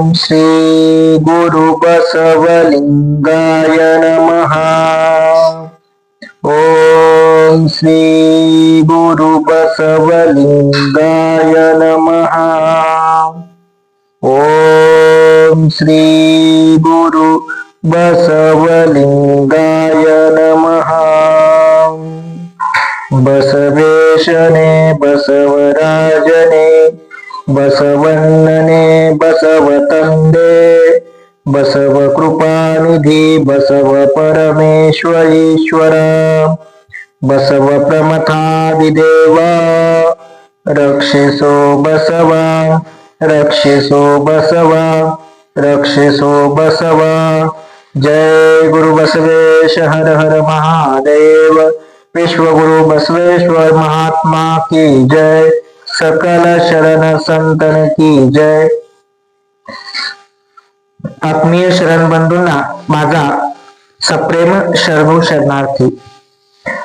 श्री गुरु बसवलिंगाय नमः। ओम श्री गुरु बसवलिंगाय नमः। ओम श्री गुरु बसवलिंगाय नमः। बसवेशने बसवराजने बसवन्नने बसवतंदे बसव कृपानिधी बसव परमेश्वरीश्वर बसव प्रमथादिदेवा रक्षिसो बसवा रक्षिसो बसवा रक्षिसो बसवा। जय गुरु बसवेश हर हर महादेव। विश्वगुरु बसवेश्वर महात्मा की जय। सकल शरण संतन की जय। आत्मीय शरण बंधूंना माझा सप्रेम शरणार्थी।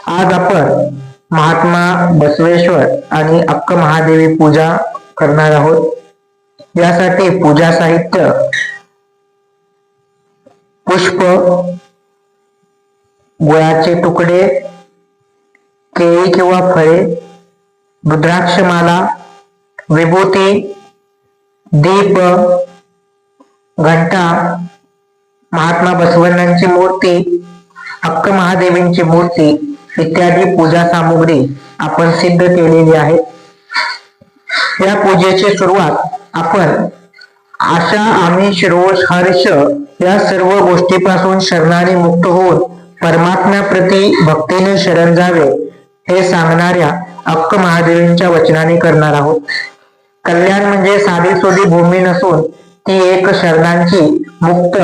आज आपण महात्मा बसवेश्वर आणि अक्क महादेवी पूजा करणार आहोत। यासाठी पूजा साहित्य पुष्प, गुळाचे तुकडे, केळी किंवा फळे, रुद्राक्षमाला, विभूती, दीप, घंटा, महात्मा बसवण्णांची मूर्ती, अक्क महादेवींची मूर्ती इत्यादी पूजा सामुग्री आपण सिद्ध केलेली आहे। या पूजेची सुरुवात आपण आशा, आमिष, रोष, हर्ष या सर्व गोष्टीपासून शरणाने मुक्त होऊन परमात्म्याप्रती भक्तीने शरण जावे हे सांगणाऱ्या अक्क महादेवींच्या वचनाने करणार आहोत। कल्याण म्हणजे साधी सोधी भूमी नसून ती एक शरणांची मुक्त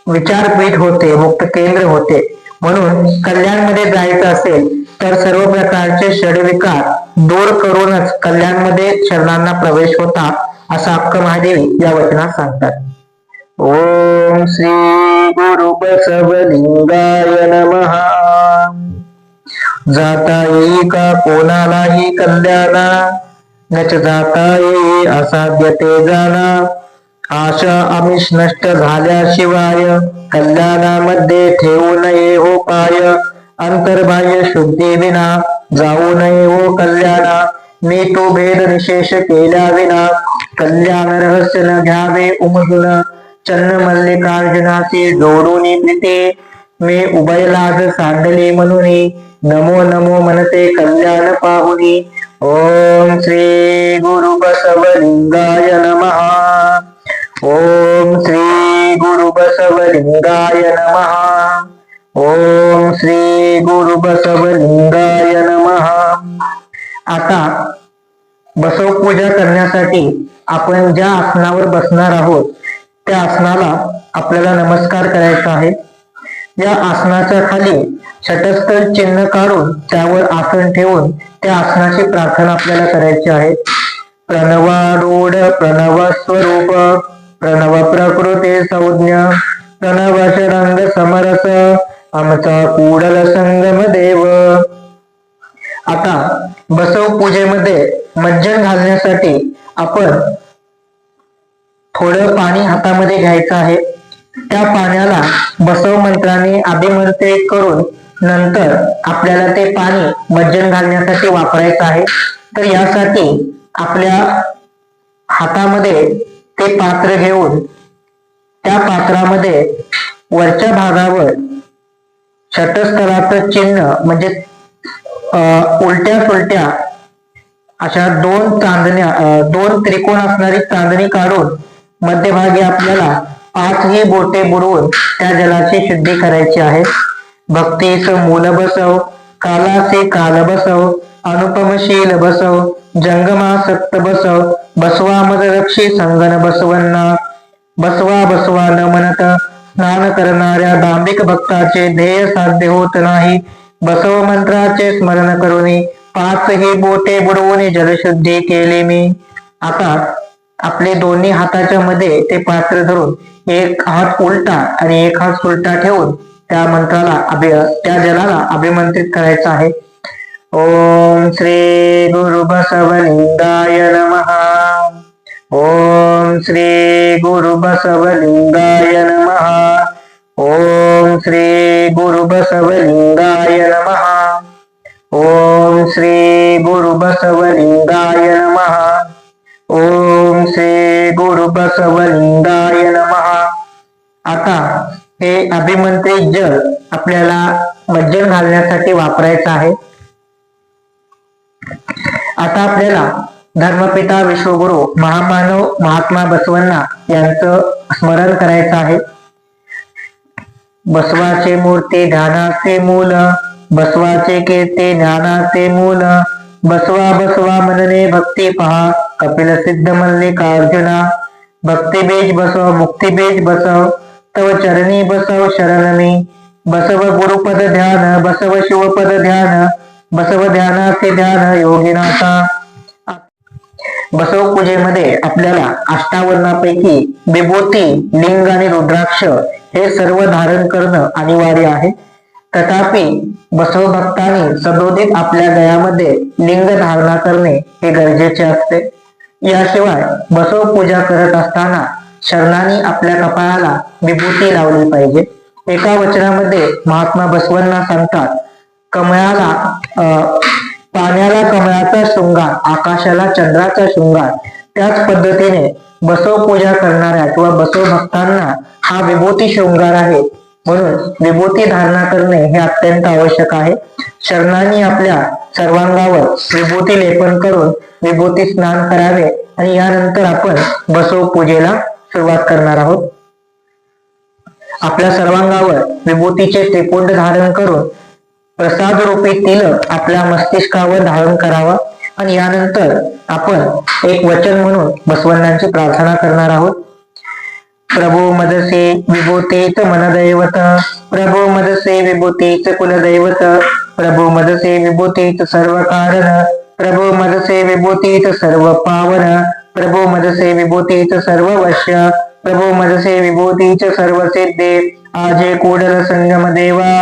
विचारपीठ होते, मुक्त केंद्र होते। म्हणून कल्याणमध्ये जायचं असेल तर सर्व प्रकारचे षडविकार दूर करूनच कल्याणमध्ये शरणांना प्रवेश होता, असं अक्क महादेवी या वचनात सांगतात। ओम श्री गुरु बसवलिंगाय नमः। जाता येई का कोणालाही कल्याणा, नच जाता येई असाध्य ते जाणा। आशा आमिष नष्ट झाल्याशिवाय कल्याणामध्ये ठेवू नये हो पाय। अंतर्बाह्य शुद्धी विना जाऊ नये हो कल्याणा। मी तो भेद निशेष केल्या विना कल्याण रहस्य न घ्यावे उमजून। चन्न मल्लिकार्जुनाची जोडून प्रीती मी उभयलाज सांडले म्हणून। नमो नमो म्हणते कल्याण पाहुनी। ओम श्री गुरु बसवलिंगाय नमः। ओम श्री गुरु बसवलिंगाय नमः। ओम श्री गुरु बसवलिंगाय नमः। आता बसव पूजा करण्यासाठी आपण ज्या आसनावर बसणार आहोत त्या आसनाला आपल्याला नमस्कार करायचा आहे। या आसनाच्या खाली षटस्थल चिन्ह काढून त्यावर आसन ठेवून त्या आसनाची प्रार्थना आपल्याला करायची आहे। प्रणवारूढ प्रणव स्वरूप प्रणव प्रकृती संज्ञ प्रणव शरंग समरस आमचा कूडल संगम देव। आता बसव पूजेमध्ये मज्जन घालण्यासाठी आपण थोडं पाणी हातामध्ये घ्यायचं आहे। त्या पाण्याला बसव मंत्राने अभिमंत्रित करून नंतर आपल्याला ते पाणी मज्जन घालण्यासाठी वापरायचं आहे। तर यासाठी आपल्या हातामध्ये ते पात्र घेऊन त्या पात्रामध्ये वरच्या भागावर षटस्थलाचं चिन्ह म्हणजे उलट्या सुलट्या अशा दोन त्रिकोण असणारी चांदणी काढून मध्यभागी आपल्याला 5ही बोटे बुडवून त्या जलाची शुद्धी करायची आहे। भक्तीच मूल बसव कालासे काल बसव अनुपमशील बसव जंगमासक्त बसव बसवा मज रक्षी संगन बसवन्ना। बसवा बसवा न म्हणत स्नान करणाऱ्या दांभिक भक्ताचे ध्येय साध्य होत नाही। बसव मंत्राचे स्मरण करून 5ही बोटे बुडवून जलशुद्धी केली मी। आता आपले दोन्ही हाताच्या मध्ये ते पात्र धरून एक हात उलटा आणि एक हात सुलटा ठेवून त्या मंत्राला त्या जलाला अभिमंत्रित करायचं आहे। ओम श्री गुरु बसवलिंगाय नमः। ओम श्री गुरु बसवलिंगाय नमः. ओम श्री गुरु बसवलिंगाय नमः. ओम श्री गुरु बसवलिंगाय नमः. ओम श्री गुरु बसवलिंगाय नमः. आता हे अभिमंत्रित जल आपल्याला मज्जन घालण्यासाठी वापरायचं आहे. आता आपल्याला धर्मपिता विश्वगुरु महामानव महात्मा बसवण्णा यांचं स्मरण करायचं आहे. बसवाचे मूर्ती ध्यानाचे मूल, बसवाचे कीर्ती ज्ञानाचे मूल, बसवा बसवा मनने भक्ती पहा, कपिल सिद्ध मल्लिकार्जुना. भक्ती बीज बसव मुक्ती बीज बसव, तव चरणी बसव शरण मी. बसव गुरुपद ध्यान, बसव शिवपद ध्यान, बसव ध्यानाचे ध्यान योगिनाथा. बसव पूजेमध्ये आपल्याला अष्टावरणापैकी विभूती, लिंग आणि रुद्राक्ष हे सर्व धारण करणं अनिवार्य आहे. तथापि बसव भक्तांनी सदोदित आपल्या गळ्यामध्ये लिंग धारणा करणे हे गरजेचे असते. याशिवाय बसव पूजा करत असताना शरणांनी आपल्या कपाळाला विभूती लावली पाहिजे. एका वचनामध्ये महात्मा बसवण्णा सांगतात, पाण्याला कमळाचा शृंगार, आकाशाला चंद्राचा शृंगार. त्याच पद्धतीने बसव पूजा करणाऱ्या किंवा बसव भक्तांना हा विभूती शृंगार आहे. म्हणून विभूती धारणा करणे हे अत्यंत आवश्यक आहे. शरणांनी आपल्या सर्वांगावर विभूती लेपन करून विभूती स्नान करावे आणि यानंतर आपण बसव पूजेला सुरुवात करणार आहोत. आपल्या सर्वांगावर विभूतीचे त्रिपुंड धारण करून प्रसाद रूपी तिलक आपल्या मस्तिष्कावर धारण करावा आणि यानंतर आपण एक वचन म्हणून बसवण्णांची प्रार्थना करणार आहोत. प्रभू मदसे विभूतीच मनदैवत, प्रभू मदसे विभूतीच कुलदैवत, प्रभू मदसे विभूतीच सर्व कारण, प्रभू मदसे विभूतीच सर्व पावन, प्रभू मदसे विभूतीच सर्व वश्य, प्रभू मदसे विभूतीच सर्व सिद्धे. आजे कोडल संगम देवा,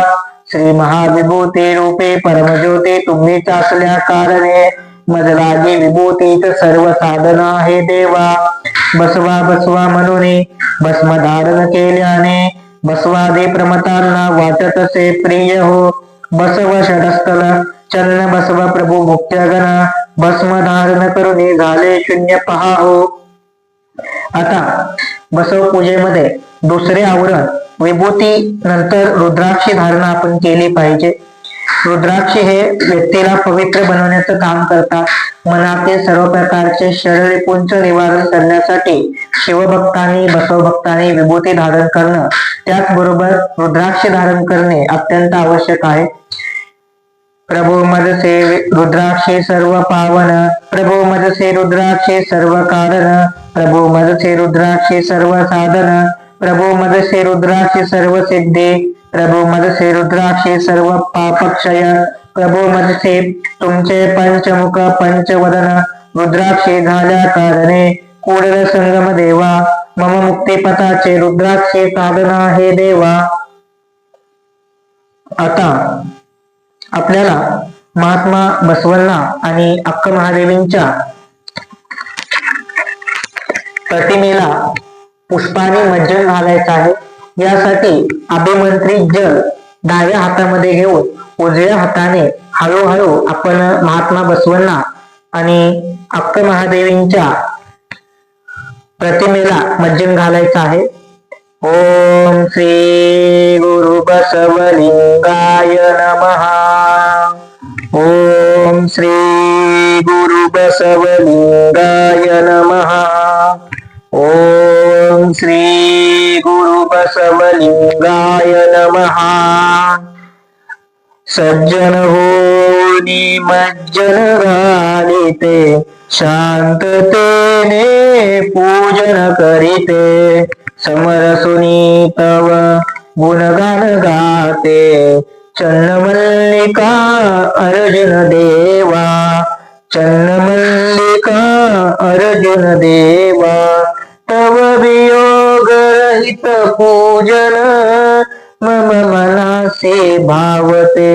श्री महाविभूती रूपे परमज्योती तुम्हीच असल्या कारणे मजलागी विभूतीच सर्व साधन आहे देवा. बसवा बसवा म्हणून भस्म धारण केल्याने बसवादी प्रमतांना वाटत असे प्रिय हो. बसव षडस्थल चन्न बसव प्रभू मुक्त्यगण, भस्म धारण करून झाले शून्य पहा हो. आता बसव पूजेमध्ये दुसरे आवरण विभूती नंतर रुद्राक्षी धारणा आपण केली पाहिजे. रुद्राक्षी हे व्यक्तीला पवित्र बनवण्याचं काम करतात. मनातील सर्व प्रकारचे शरीररिपूंचं निवारण करण्यासाठी शिवभक्तांनी बसवभक्तांनी विभूती धारण करणं, त्याचबरोबर रुद्राक्षी धारण करणे अत्यंत आवश्यक आहे. प्रभू मदसे रुद्राक्षे सर्व पावन, प्रभू मदसे रुद्राक्षे सर्व कारण, प्रभू मदसे रुद्राक्षे सर्व साधन, प्रभू मदसे रुद्राक्षे सर्व सिद्धे, प्रभू मदसे रुद्राक्षे सर्व पापक्षय, प्रभू मदसे तुमचे पंचमुख पंचवदन रुद्राक्षे झाल्या कारणे कोडल संगम देवा. मम मुक्तिपथाचे रुद्राक्षे साधना हे देवा. आता आपल्याला महात्मा बसवण्णा आणि अक्क महादेवींच्या प्रतिमेला पुष्पाने मज्जन घालायचं आहे. यासाठी अभिमंत्रित जल डाव्या हातामध्ये घेऊन उजव्या हाताने हळूहळू आपण महात्मा बसवण्णा आणि अक्क महादेवींच्या प्रतिमेला मज्जन घालायचं आहे. ओम श्री गुरु बसवलिंगाय नमः. ओम श्री गुरु बसवलिंगाय नमः. ओम श्री गुरु बसवलिंगाय नमः. सज्जन होनी मज्जन घालिते, शांततेने पूजन करीते, समरसुनी तव गुणगान गाते, चन्नमल्लिका अर्जुन देवा, चन्नमल्लिका अर्जुन देवा. तव वियोग रहित पूजन मम मनासी भावते,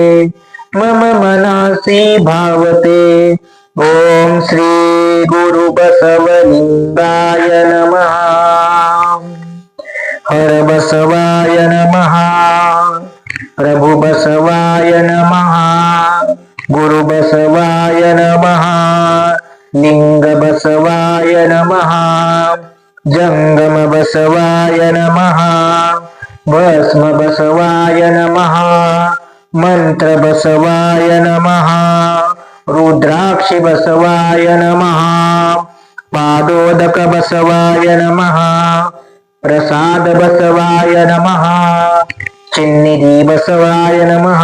मम मनासी भावते. ओम श्री गुरु बसवलिंगाय नमः. नमः जंगम बसवाय नमः भस्म बसवाय नमः मंत्र बसवाय नमः रुद्राक्षि बसवाय नमः पादोदक बसवाय नमः प्रसाद बसवाय नमः चिन्निधी बसवाय नमः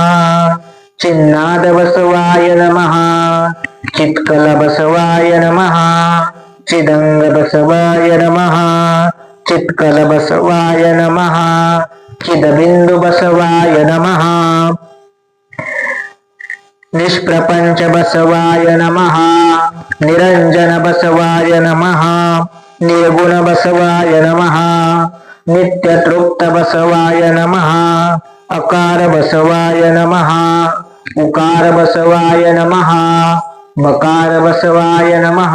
चिन्नाद बसवाय नमः चित्कल बसवाय नमः चिदंग बसवाय नमः चित्कल बसवाय नमः चिदबिंदु बसवाय नमः निष्प्रपंच बसवाय नमः निरंजन बसवाय नमः निर्गुण बसवाय नमः नित्यतृप्त बसवाय नमः अकार बसवाय नमः उकार बसवाय नमः बकार बसवाय नमः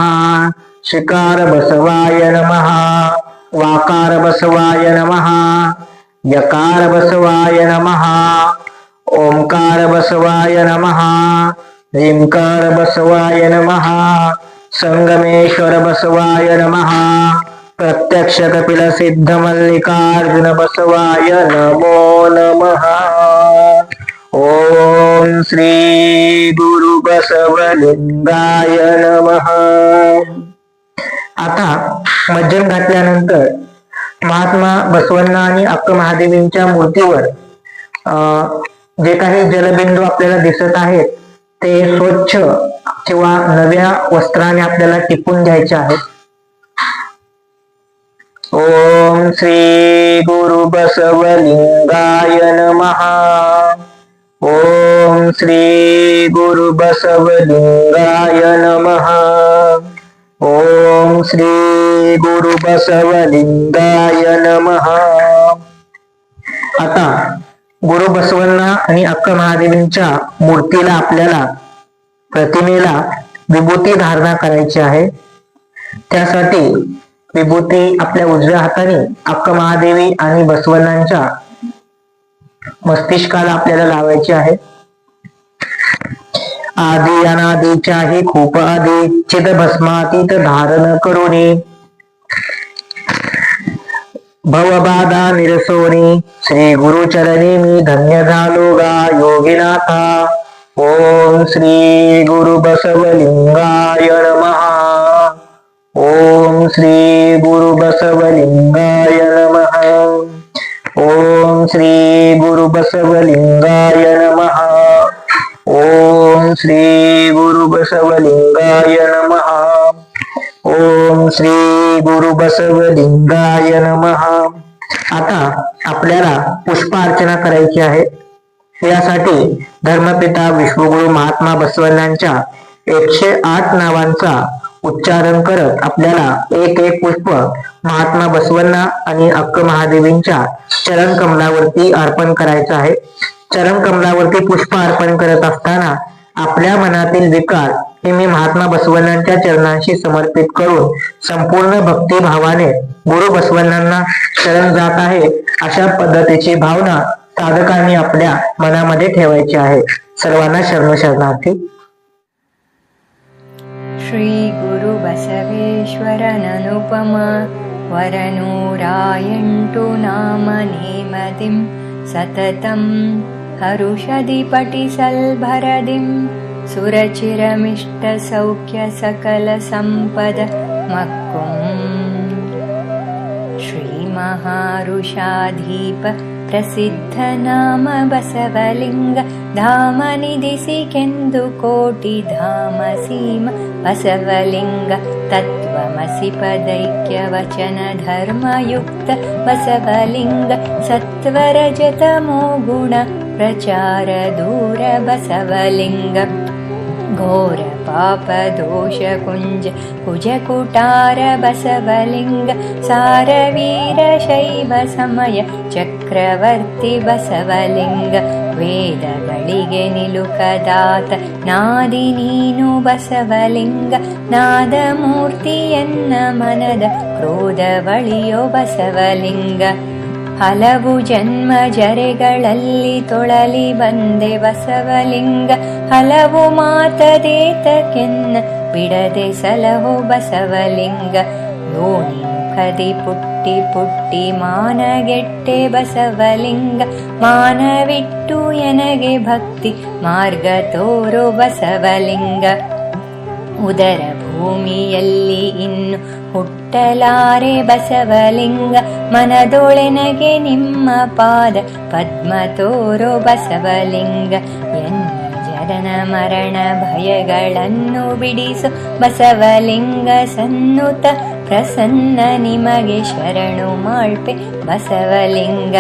शिकार बसवाय नमः वाकार बसवाय नमः यकार बसवाय नमः ओंकार बसवाय नमः ह्रींकार बसवाय नमः संगमेश्वर बसवाय नमः प्रत्यक्ष कपिल सिद्ध मल्लिकार्जुन बसवाय नमो नमः ओम श्री गुरु बसवलिंगाय नमः. आता मज्जन घातल्यानंतर महात्मा बसवण्णा आणि अक्क महादेवींच्या मूर्तीवर जे काही जलबिंदू आपल्याला दिसत आहेत ते स्वच्छ किंवा नव्या वस्त्राने आपल्याला टिपून घ्यायचे आहेत. ओम श्री गुरु बसवलिंगाय नमः. ओम श्री गुरु बसवलिंगाय नमः. ओम श्री गुरु बसवलिंगाय नमः. आता गुरु बसवण्णा आणि अक्क महादेवींच्या मूर्तीला आपल्याला प्रतिमेला विभूती धारणा करायची आहे. त्यासाठी विभूती आपल्या उजव्या हाताने अक्क महादेवी आणि बसवण्णांच्या मस्तिष्काला आपल्याला लावायची आहे. आदी अनादीच्याही खूप आदी चिद भस्मातीत धारण करुणी भवबाधा निरसोनी श्री गुरुचरणी मी धन्य झालो गा योगिनाथा. ओम श्री गुरु बसवलिंगाय नमः. ओम श्री गुरु बसवलिंगाय नमः. ओम श्री गुरु बसवलिंगाय नमः. ओम श्री गुरु बसवलिंगाय नमः. ओम श्री गुरु बसवलिंगाय नमः. आता आपल्याला पुष्पार्चना करायची आहे. यासाठी धर्मपिता विश्वगुरु महात्मा बसवण्णांच्या 108 नावांचा उच्चारण करत आपल्याला एक एक पुष्प महात्मा बसवण्णा आणि अक्क महादेवींच्या चरण कमलावरती अर्पण करायचं आहे. चरण कमलावरती पुष्प अर्पण करत असताना आपल्या मनातील विकार हे मी महात्मा बसवण्णांच्या चरणांशी समर्पित करून संपूर्ण भक्ती भावाने गुरु बसवण्णांना शरण जात आहे अशा पद्धतीची भावना साधकांनी आपल्या मनामध्ये ठेवायची आहे. सर्वांना शरण शरणार्थी. श्री गुरु बसवेश्वर ननुपमा वरनूरायण्टु नाम नेमदिं सततं हरुषदि पटिसल्भरदिं सुरचिरमिष्टसौख्य सकलसम्पद मक्कुम्. श्रीमहारुषाधीप प्रसिद्ध नाम बसवलिंग धाम निधिसि केन्दु कोटि धाम सीम बसवलिंग तत्त्वमसि पदैक्य वचन धर्मयुक्त बसवलिंग सत्वरजतमो गुण प्रचार दूर बसवलिंग घोर पाप दोष कुंज कुजकुटार बसवलिंग सार वीर शैव समय चक्रवर्ती बसवलिंग ವೇದಗಳಿಗೆ ನಿಲುಕದಾತ ನಾದಿ ನೀನು ಬಸವಲಿಂಗ ನಾದಮೂರ್ತಿಯನ್ನ ಮನದ ಕ್ರೋಧವಳಿಯೋ ಬಸವಲಿಂಗ ಹಲವು ಜನ್ಮ ಜರೆಗಳಲ್ಲಿ ತೊಳಲಿ ಬಂದೆ ಬಸವಲಿಂಗ ಹಲವು ಮಾತದೇತಕ್ಕೆನ್ನ ಬಿಡದೆ ಸಲಹೋ ಬಸವಲಿಂಗ. ಯೋನಿ ಮುಖದಿ ಪುಟ್ಟಿ ಪುಟ್ಟಿ ಮಾನಗೆಟ್ಟೆ ಬಸವಲಿಂಗ. ಮಾನವಿಟ್ಟು ಎನಗೆ ಭಕ್ತಿ ಮಾರ್ಗ ತೋರೋ ಬಸವಲಿಂಗ. ಉದರ ಭೂಮಿಯಲ್ಲಿ ಇನ್ನು ಹುಟ್ಟಲಾರೆ ಬಸವಲಿಂಗ. ಮನದೊಳೆನಗೆ ನಿಮ್ಮ ಪಾದ ಪದ್ಮ ತೋರೋ ಬಸವಲಿಂಗ. ಎನ್ನ ಜನನ ಮರಣ ಭಯಗಳನ್ನು ಬಿಡಿಸು ಬಸವಲಿಂಗ. ಸನ್ನುತ ಪ್ರಸನ್ನ ನಿಮಗೆ ಶರಣು ಮಾಳ್ಪೆ ಬಸವಲಿಂಗ.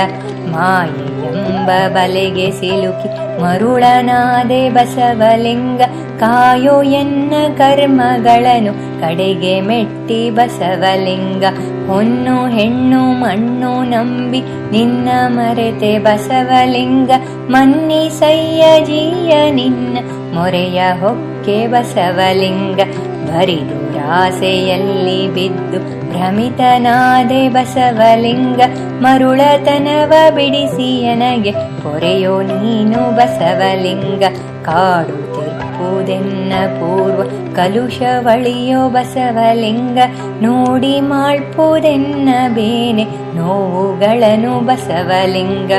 ಮಾಯೆಯೆಂಬ ಬಲೆಗೆ ಸಿಲುಕಿ ಮರುಳನಾದೆ ಬಸವಲಿಂಗ. ಕಾಯೋ ಎನ್ನ ಕರ್ಮಗಳನ್ನು ಕಡೆಗೆ ಮೆಟ್ಟಿ ಬಸವಲಿಂಗ. ಹೊನ್ನು ಹೆಣ್ಣು ಮಣ್ಣು ನಂಬಿ ನಿನ್ನ ಮರೆತೆ ಬಸವಲಿಂಗ. ಮನ್ನಿಸಯ್ಯ ಜೀಯ ನಿನ್ನ ಮೊರೆಯ ಹೊಕ್ಕೆ ಬಸವಲಿಂಗ. ಬರಿದು ರಾಸೆಯಲ್ಲಿ ಬಿದ್ದು ಭ್ರಮಿತನಾದೆ ಬಸವಲಿಂಗ. ಮರುಳತನವ ಬಿಡಿಸಿ ಎನಗೆ ಪೊರೆಯೋ ನೀನು ಬಸವಲಿಂಗ. ಕಾಡು ತಿರುಪುದೆನ್ನ ಪೂರ್ವ ಕಲುಷವಳಿಯೋ ಬಸವಲಿಂಗ. ನೋಡಿ ಮಾಡ್ಪುದೆನ್ನ ಬೇನೆ ನೋವುಗಳನ್ನು ಬಸವಲಿಂಗ.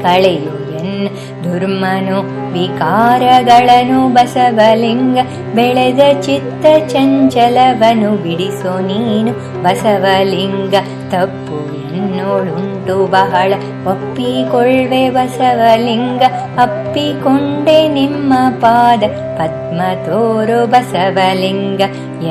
ಕಳೆಯು ಎನ್ನ ದುರ್ಮನು ವಿಕಾರಗಳನ್ನು ಬಸವಲಿಂಗ. ಬೆಳೆದ ಚಿತ್ತ ಚಂಚಲವನು ಬಿಡಿಸೋ ನೀನು ಬಸವಲಿಂಗ. ತಪ್ಪು ಎನ್ನೋಳುಂಟು ಬಹಳ ಒಪ್ಪಿಕೊಳ್ಳೆ ಬಸವಲಿಂಗ. ಅಪ್ಪಿಕೊಂಡೆ ನಿಮ್ಮ ಪಾದ ಪದ್ಮ ತೋರೋ ಬಸವಲಿಂಗ.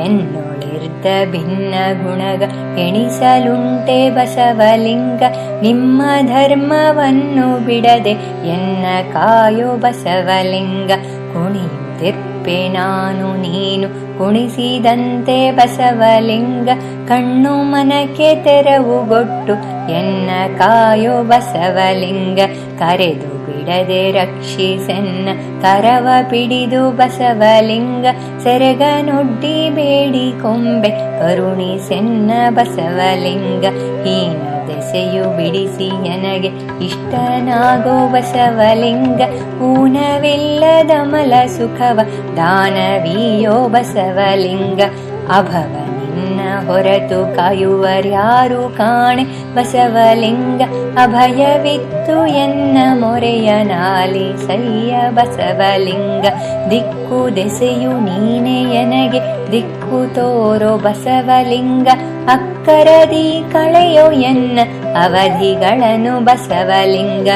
ಎನ್ನೊಳಿರ್ದ ಭಿನ್ನ ಗುಣಗ ಎಣಿಸಲುಂಟೆ ಬಸವಲಿಂಗ. ನಿಮ್ಮ ಧರ್ಮವನ್ನು ಬಿಡದೆ ಎನ್ನ ಕಾಯೋ ಬಸವಲಿಂಗ. ಕುಣಿಯುತ್ತೆಪ್ಪೆ ನಾನು ನೀನು ಕುಣಿಸಿದಂತೆ ಬಸವಲಿಂಗ. ಕಣ್ಣು ಮನಕ್ಕೆ ತೆರವುಗೊಟ್ಟು ಎನ್ನ ಕಾಯೋ ಬಸವಲಿಂಗ. ಕರೆದು ಬಿಡದೆ ರಕ್ಷಿಸೆನ್ನ ಕರವ ಪಿಡಿದು ಬಸವಲಿಂಗ. ಸೆರಗನೊಡ್ಡಿ ಬೇಡಿ ಕೊಂಬೆ ಕರುಣಿಸೆನ್ನ ಬಸವಲಿಂಗ. ಹೀನ ದೆಸೆಯು ಬಿಡಿಸಿ ಎನಗೆ ಇಷ್ಟನಾಗೋ ಬಸವಲಿಂಗ. ಊನವಿಲ್ಲದಮಲ ಸುಖವ ದಾನವೀಯೋ ಬಸವಲಿಂಗ. ಅಭವ ನಿನ್ನ ಹೊರತು ಕಾಯುವರ್ಯಾರು ಕಾಣೆ ಬಸವಲಿಂಗ. ಅಭಯವಿತ್ತು ಎನ್ನ ಮೊರೆಯ ನಾಲಿಸಯ್ಯ ಬಸವಲಿಂಗ. ದಿಕ್ಕು ದೆಸೆಯು ನೀನೆ ಎನಗೆ ದಿಕ್ಕು ತೋರೋ ಬಸವಲಿಂಗ. ಅಕ್ಕರದಿ ಕಳೆಯೋ ಎನ್ನ ಅವಧಿಗಳನ್ನು ಬಸವಲಿಂಗ.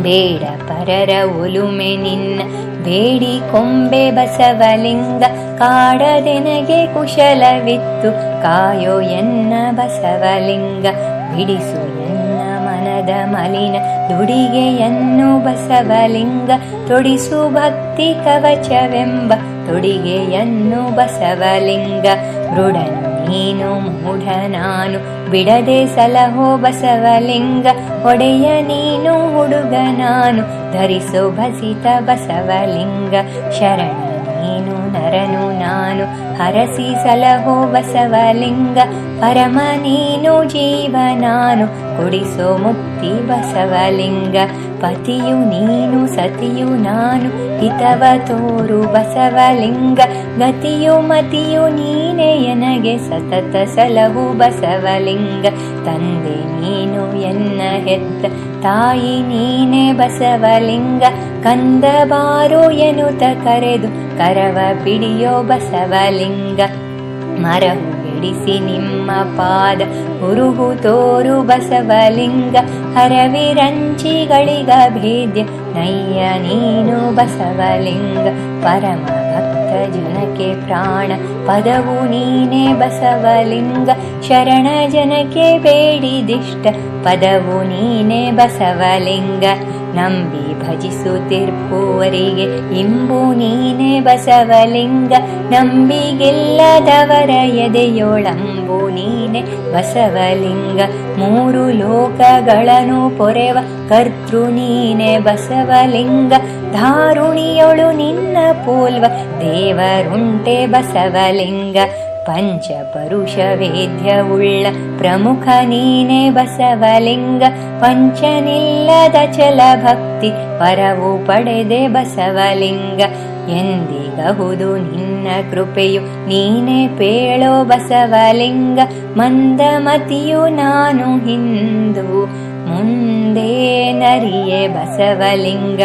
ಬೇಡ ಪರರ ಒಲುಮೆ ನಿನ್ನ ಬೇಡಿ ಕೊಂಬೆ ಬಸವಲಿಂಗ. ಕಾಡದೆನಗೆ ಕುಶಲವಿತ್ತು ಕಾಯೋ ಎನ್ನ ಬಸವಲಿಂಗ. ಬಿಡಿಸು ಎನ್ನ ಮನದ ಮಲಿನ ದುಡಿಗೆಯನ್ನು ಬಸವಲಿಂಗ. ತೊಡಿಸು ಭಕ್ತಿ ಕವಚವೆಂಬ ತೊಡಿಗೆಯನ್ನು ಬಸವಲಿಂಗ. ಮೃಡನು ನೀನು ಮೂಢ ನಾನು ಬಿಡದೆ ಸಲಹೋ ಬಸವಲಿಂಗ. ಒಡೆಯ ನೀನು ಹುಡುಗ ನಾನು ಧರಿಸೋ ಭಸಿತ ಬಸವಲಿಂಗ. ಶರಣ ನೀನು ನರನು ನಾನು ಹರಸಿ ಸಲಹೋ ಬಸವಲಿಂಗ. ಪರಮ ನೀನು ಜೀವ ನಾನು ಕೊಡಿಸೋ ಮುಕ್ತಿ ಬಸವಲಿಂಗ. ಪತಿಯು ನೀನು ಸತಿಯು ನಾನು ಹಿತವ ತೋರು ಬಸವಲಿಂಗ. ಗತಿಯು ಮತಿಯು ನೀನೆ ಎನಗೆ ಸತತ ಸಲಹು ಬಸವಲಿಂಗ. ತಂದೆ ನೀನು ಎನ್ನ ಹೆತ್ತ ತಾಯಿ ನೀನೆ ಬಸವಲಿಂಗ. ಕಂದ ಬಾರೋ ಎನ್ನುತ್ತ ಕರೆದು ಕರವ ಪಿಡಿಯೋ ಬಸವಲಿಂಗ. ಮರವು ಬಿಡಿಸಿ ನಿಮ್ಮ ಪಾದ ಉರುಗು ತೋರು ಬಸವಲಿಂಗ. ಹರವಿರಂಚಿಗಳಿಗ ಭೇದ್ಯ ನಯ್ಯ ನೀನು ಬಸವಲಿಂಗ. ಪರಮ ಭಕ್ತ ಜನಕ್ಕೆ ಪ್ರಾಣ ಪದವು ನೀನೆ ಬಸವಲಿಂಗ. ಶರಣ ಜನಕ್ಕೆ ಬೇಡಿದಿಷ್ಟ ಪದವು ನೀನೆ ಬಸವಲಿಂಗ. ನಂಬಿ ಭಜಿಸುತ್ತಿರ್ಪುವರಿಗೆ ಇಂಬು ನೀನೆ ಬಸವಲಿಂಗ. ನಂಬಿಗೆಲ್ಲದವರ ಎದೆಯೋಳಂಬು ನೀನೆ ಬಸವಲಿಂಗ. ಮೂರು ಲೋಕಗಳನ್ನು ಪೊರೆವ ಕರ್ತೃ ನೀನೆ ಬಸವಲಿಂಗ. ಧಾರುಣಿಯೊಳು ನಿನ್ನ ಪೋಲ್ವ ದೇವರುಂಟೆ ಬಸವಲಿಂಗ. ಪಂಚಪರುಷ ವೇದ್ಯವುಳ್ಳ ಪ್ರಮುಖ ನೀನೆ ಬಸವಲಿಂಗ. ಪಂಚನಿಲ್ಲದ ಚಲ ಭಕ್ತಿ ಪರವು ಪಡೆದೆ ಬಸವಲಿಂಗ. ಎಂದಿಗಹುದು ನಿನ್ನ ಕೃಪೆಯು ನೀನೇ ಪೇಳೋ ಬಸವಲಿಂಗ. ಮಂದಮತಿಯು ನಾನು ಹಿಂದು ಮುಂದೆ ನರಿಯೇ ಬಸವಲಿಂಗ.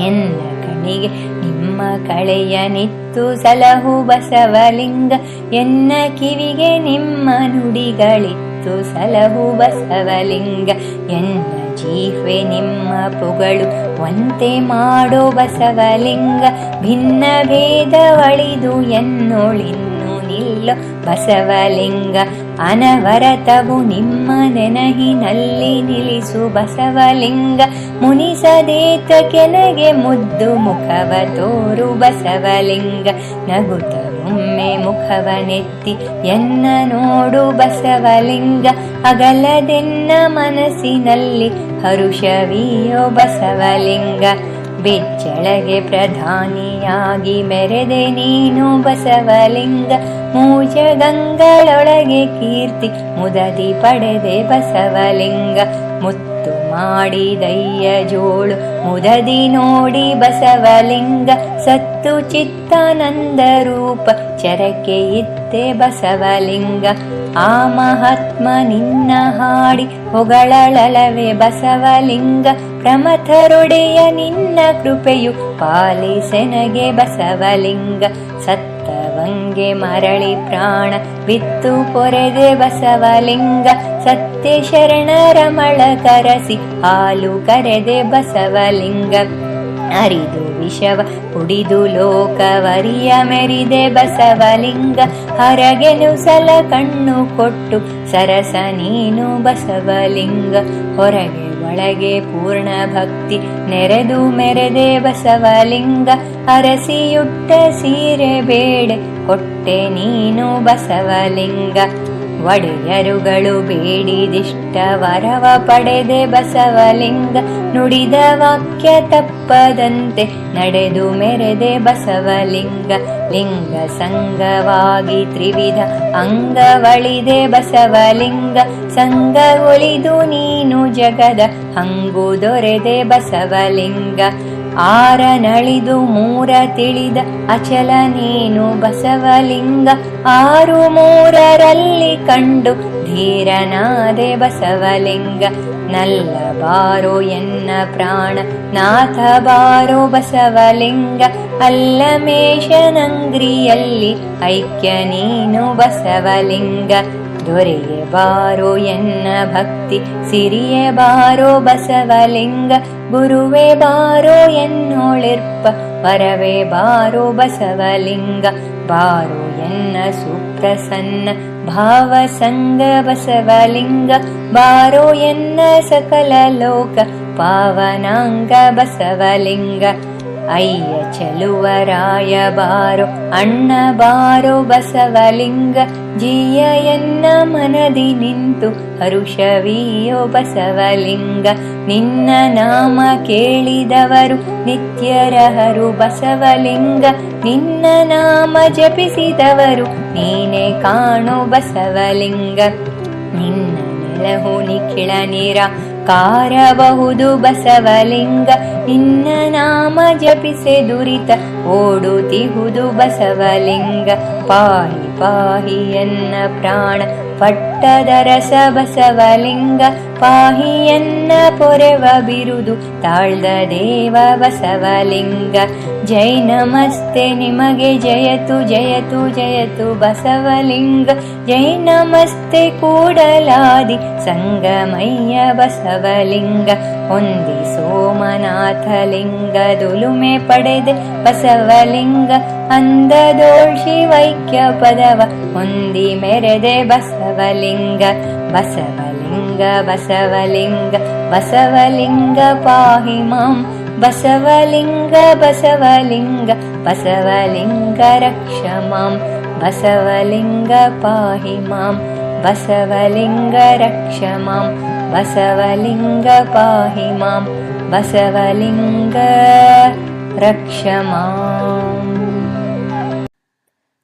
ಎನ್ನ ಕಣಿಗೆ ನಿಮ್ಮ ಕಳೆಯ ನಿತ್ತು ಸಲಹು ಬಸವಲಿಂಗ. ಎನ್ನ ಕಿವಿಗೆ ನಿಮ್ಮ ನುಡಿಗಳಿತ್ತು ಸಲಹು ಬಸವಲಿಂಗ. ಎನ್ನ ಜೀವೆ ನಿಮ್ಮ ಪುಗಳು ವಂತೆ ಮಾಡೋ ಬಸವಲಿಂಗ. ಭಿನ್ನ ಭೇದವಳಿದು ಎನ್ನೊಳಿನ್ನು ನಿಲ್ಲೋ ಬಸವಲಿಂಗ. ಅನವರತವು ನಿಮ್ಮ ನೆನಹಿನಲ್ಲಿ ನಿಲ್ಲಿಸು ಬಸವಲಿಂಗ. ಮುನಿಸದೇತ ಕೆನಗೆ ಮುದ್ದು ಮುಖವ ತೋರು ಬಸವಲಿಂಗ. ನಗುತ್ತ ಒಮ್ಮೆ ಮುಖವನೆತ್ತಿ ಎನ್ನ ನೋಡು ಬಸವಲಿಂಗ. ಅಗಲದೆನ್ನ ಮನಸ್ಸಿನಲ್ಲಿ ಹರುಷವಿಯೋ ಬಸವಲಿಂಗ. ಬೆಚ್ಚಳಗೆ ಪ್ರಧಾನಿಯಾಗಿ ಮೆರೆದೆ ನೀನು ಬಸವಲಿಂಗ. ಮೂಜಗಂಗಳೊಳಗೆ ಕೀರ್ತಿ ಮುದದಿ ಪಡೆದೆ ಬಸವಲಿಂಗ. ಮುತ್ತು ಮಾಡಿದಯ್ಯ ಜೋಳು ಮುದದಿ ನೋಡಿ ಬಸವಲಿಂಗ. ಸತ್ತು ಚಿತ್ತಾನಂದ ರೂಪ ಚರಕೆ ಇತ್ತೆ ಬಸವಲಿಂಗ. ಆ ಮಹಾತ್ಮ ನಿನ್ನ ಹಾಡಿ ಹೊಗಳಳಲವೆ ಬಸವಲಿಂಗ. ಪ್ರಮಥರೊಡೆಯ ನಿನ್ನ ಕೃಪೆಯು ಪಾಲಿಸೆನಗೆ ಬಸವಲಿಂಗ. ಸತ್ತವಂಗೆ ಮರಳಿ ಪ್ರಾಣ ಬಿತ್ತು ಪೊರೆದೆ ಬಸವಲಿಂಗ. ಸತ್ಯ ಶರಣರಮಳ ಕರಸಿ ಹಾಲು ಕರೆದೆ ಬಸವಲಿಂಗ. ಅರಿದು ವಿಷವ ಕುಡಿದು ಲೋಕವರಿಯ ಮೆರಿದೆ ಬಸವಲಿಂಗ. ಹರಗೆನು ಸಲ ಕಣ್ಣು ಕೊಟ್ಟು ಸರಸ ನೀನು ಬಸವಲಿಂಗ. ಹೊರಗೆ ಒಳಗೆ ಪೂರ್ಣ ಭಕ್ತಿ ನೆರೆದು ಮೆರೆದೆ ಬಸವಲಿಂಗ. ಅರಸಿಯುಟ್ಟ ಸೀರೆ ಬೇಡೆ ಕೊಟ್ಟೆ ನೀನು ಬಸವಲಿಂಗ. ಒಡೆಯರುಗಳು ಬೇಡಿದಿಷ್ಟ ವರವ ಪಡೆದೆ ಬಸವಲಿಂಗ. ನುಡಿದ ವಾಕ್ಯ ತಪ್ಪದಂತೆ ನಡೆದು ಮೆರೆದೆ ಬಸವಲಿಂಗ. ಲಿಂಗ ಸಂಗವಾಗಿ ತ್ರಿವಿಧ ಅಂಗವಳಿದೆ ಬಸವಲಿಂಗ. ಸಂಗ ಒಲಿದು ನೀನು ಜಗದ ಹಂಗು ದೊರೆದೆ ಬಸವಲಿಂಗ. ಆರ ನಳಿದು ಮೂರ ತಿಳಿದ ಅಚಲ ನೀನು ಬಸವಲಿಂಗ. ಆರು ಮೂರರಲ್ಲಿ ಕಂಡು ಧೀರನಾದೆ ಬಸವಲಿಂಗ. ನಲ್ಲ ಬಾರೋ ಎನ್ನ ಪ್ರಾಣ ನಾಥ ಬಾರೋ ಬಸವಲಿಂಗ. ಅಲ್ಲಮೇಶನಂಗ್ರಿಯಲ್ಲಿ ಐಕ್ಯ ನೀನು ಬಸವಲಿಂಗ. ದೊರೆಯೇ ಬಾರೋ ಎನ್ನ ಭಕ್ತಿ ಸಿರಿಯೇ ಬಾರೋ ಬಸವಲಿಂಗ. ಗುರುವೇ ಬಾರೋ ಎನ್ನೊಳಿರ್ಪ ವರವೇ ಬಾರೋ ಬಸವಲಿಂಗ. ಬಾರೋ ಎನ್ನ ಸುಪ್ರಸನ್ನ ಭಾವ ಸಂಗ ಬಸವಲಿಂಗ. ಬಾರೋ ಎನ್ನ ಸಕಲ ಲೋಕ ಪಾವನಾಂಗ ಬಸವಲಿಂಗ. ಅಯ್ಯ ಚಲುವರಾಯ ಬಾರೋ ಅಣ್ಣ ಬಾರೋ ಬಸವಲಿಂಗ. ಜಿಯ ಎನ್ನ ಮನದಿ ನಿಂತು ಹರುಷವಿಯೋ ಬಸವಲಿಂಗ. ನಿನ್ನ ನಾಮ ಕೇಳಿದವರು ನಿತ್ಯರಹರು ಬಸವಲಿಂಗ. ನಿನ್ನ ನಾಮ ಜಪಿಸಿದವರು ನೀನೇ ಕಾಣೋ ಬಸವಲಿಂಗ. ನಿನ್ನ ನೆಲಹು ನಿಖಿಳ ನೀರ ಕಾರಬಹುದು ಬಸವಲಿಂಗ. ನಿನ್ನ ನಾಮ ಜಪಿಸೆ ದುರಿತ ಓಡುತ್ತಿಹುದು ಬಸವಲಿಂಗ. ಪಾಹಿ ಪಾಹಿ ಎನ್ನ ಪ್ರಾಣ ಪಟ್ಟದರಸ ಬಸವಲಿಂಗ. ಪಾಹಿ ಎನ್ನ ಪೊರೆವ ಬಿರುದು ತಾಳ್ದ ದೇವ ಬಸವಲಿಂಗ. ಜೈ ನಮಸ್ತೆ ನಿಮಗೆ ಜಯತು ಜಯತು ಜಯತು ಬಸವಲಿಂಗ. ಜೈ ನಮಸ್ತೆ ಕೂಡಲಾದಿ ಸಂಗಮಯ್ಯ ಬಸವಲಿಂಗ. ಹೊಂದಿ ಸೋಮನಾಥ ಲಿಂಗ ದುಲುಮೆ ಪಡೆದೆ ಬಸವಲಿಂಗ. ಅಂದದೋಳ್ ಶಿವೈಕ್ಯ ಪದವ ಹೊಂದಿ ಮೆರೆದೆ ಬಸವಲಿಂಗ. ಬಸವಲಿಂಗ ಬಸವಲಿಂಗ ಬಸವಲಿಂಗ ಪಾಹಿ ಮಾಂ. ಬಸವಲಿಂಗ ಬಸವಲಿಂಗ ಬಸವಲಿಂಗ ರಕ್ಷ ಮಾಂ. ಬಸವಲಿಂಗ ಪಾಹಿ ಮಾಂ. ಬಸವಲಿಂಗ ರಕ್ಷ ಮಾಂ. ಬಸವಲಿಂಗ ಪಾಹಿ ಮಾಂ. ಬಸವಲಿಂಗ ರಕ್ಷ ಮಾಂ.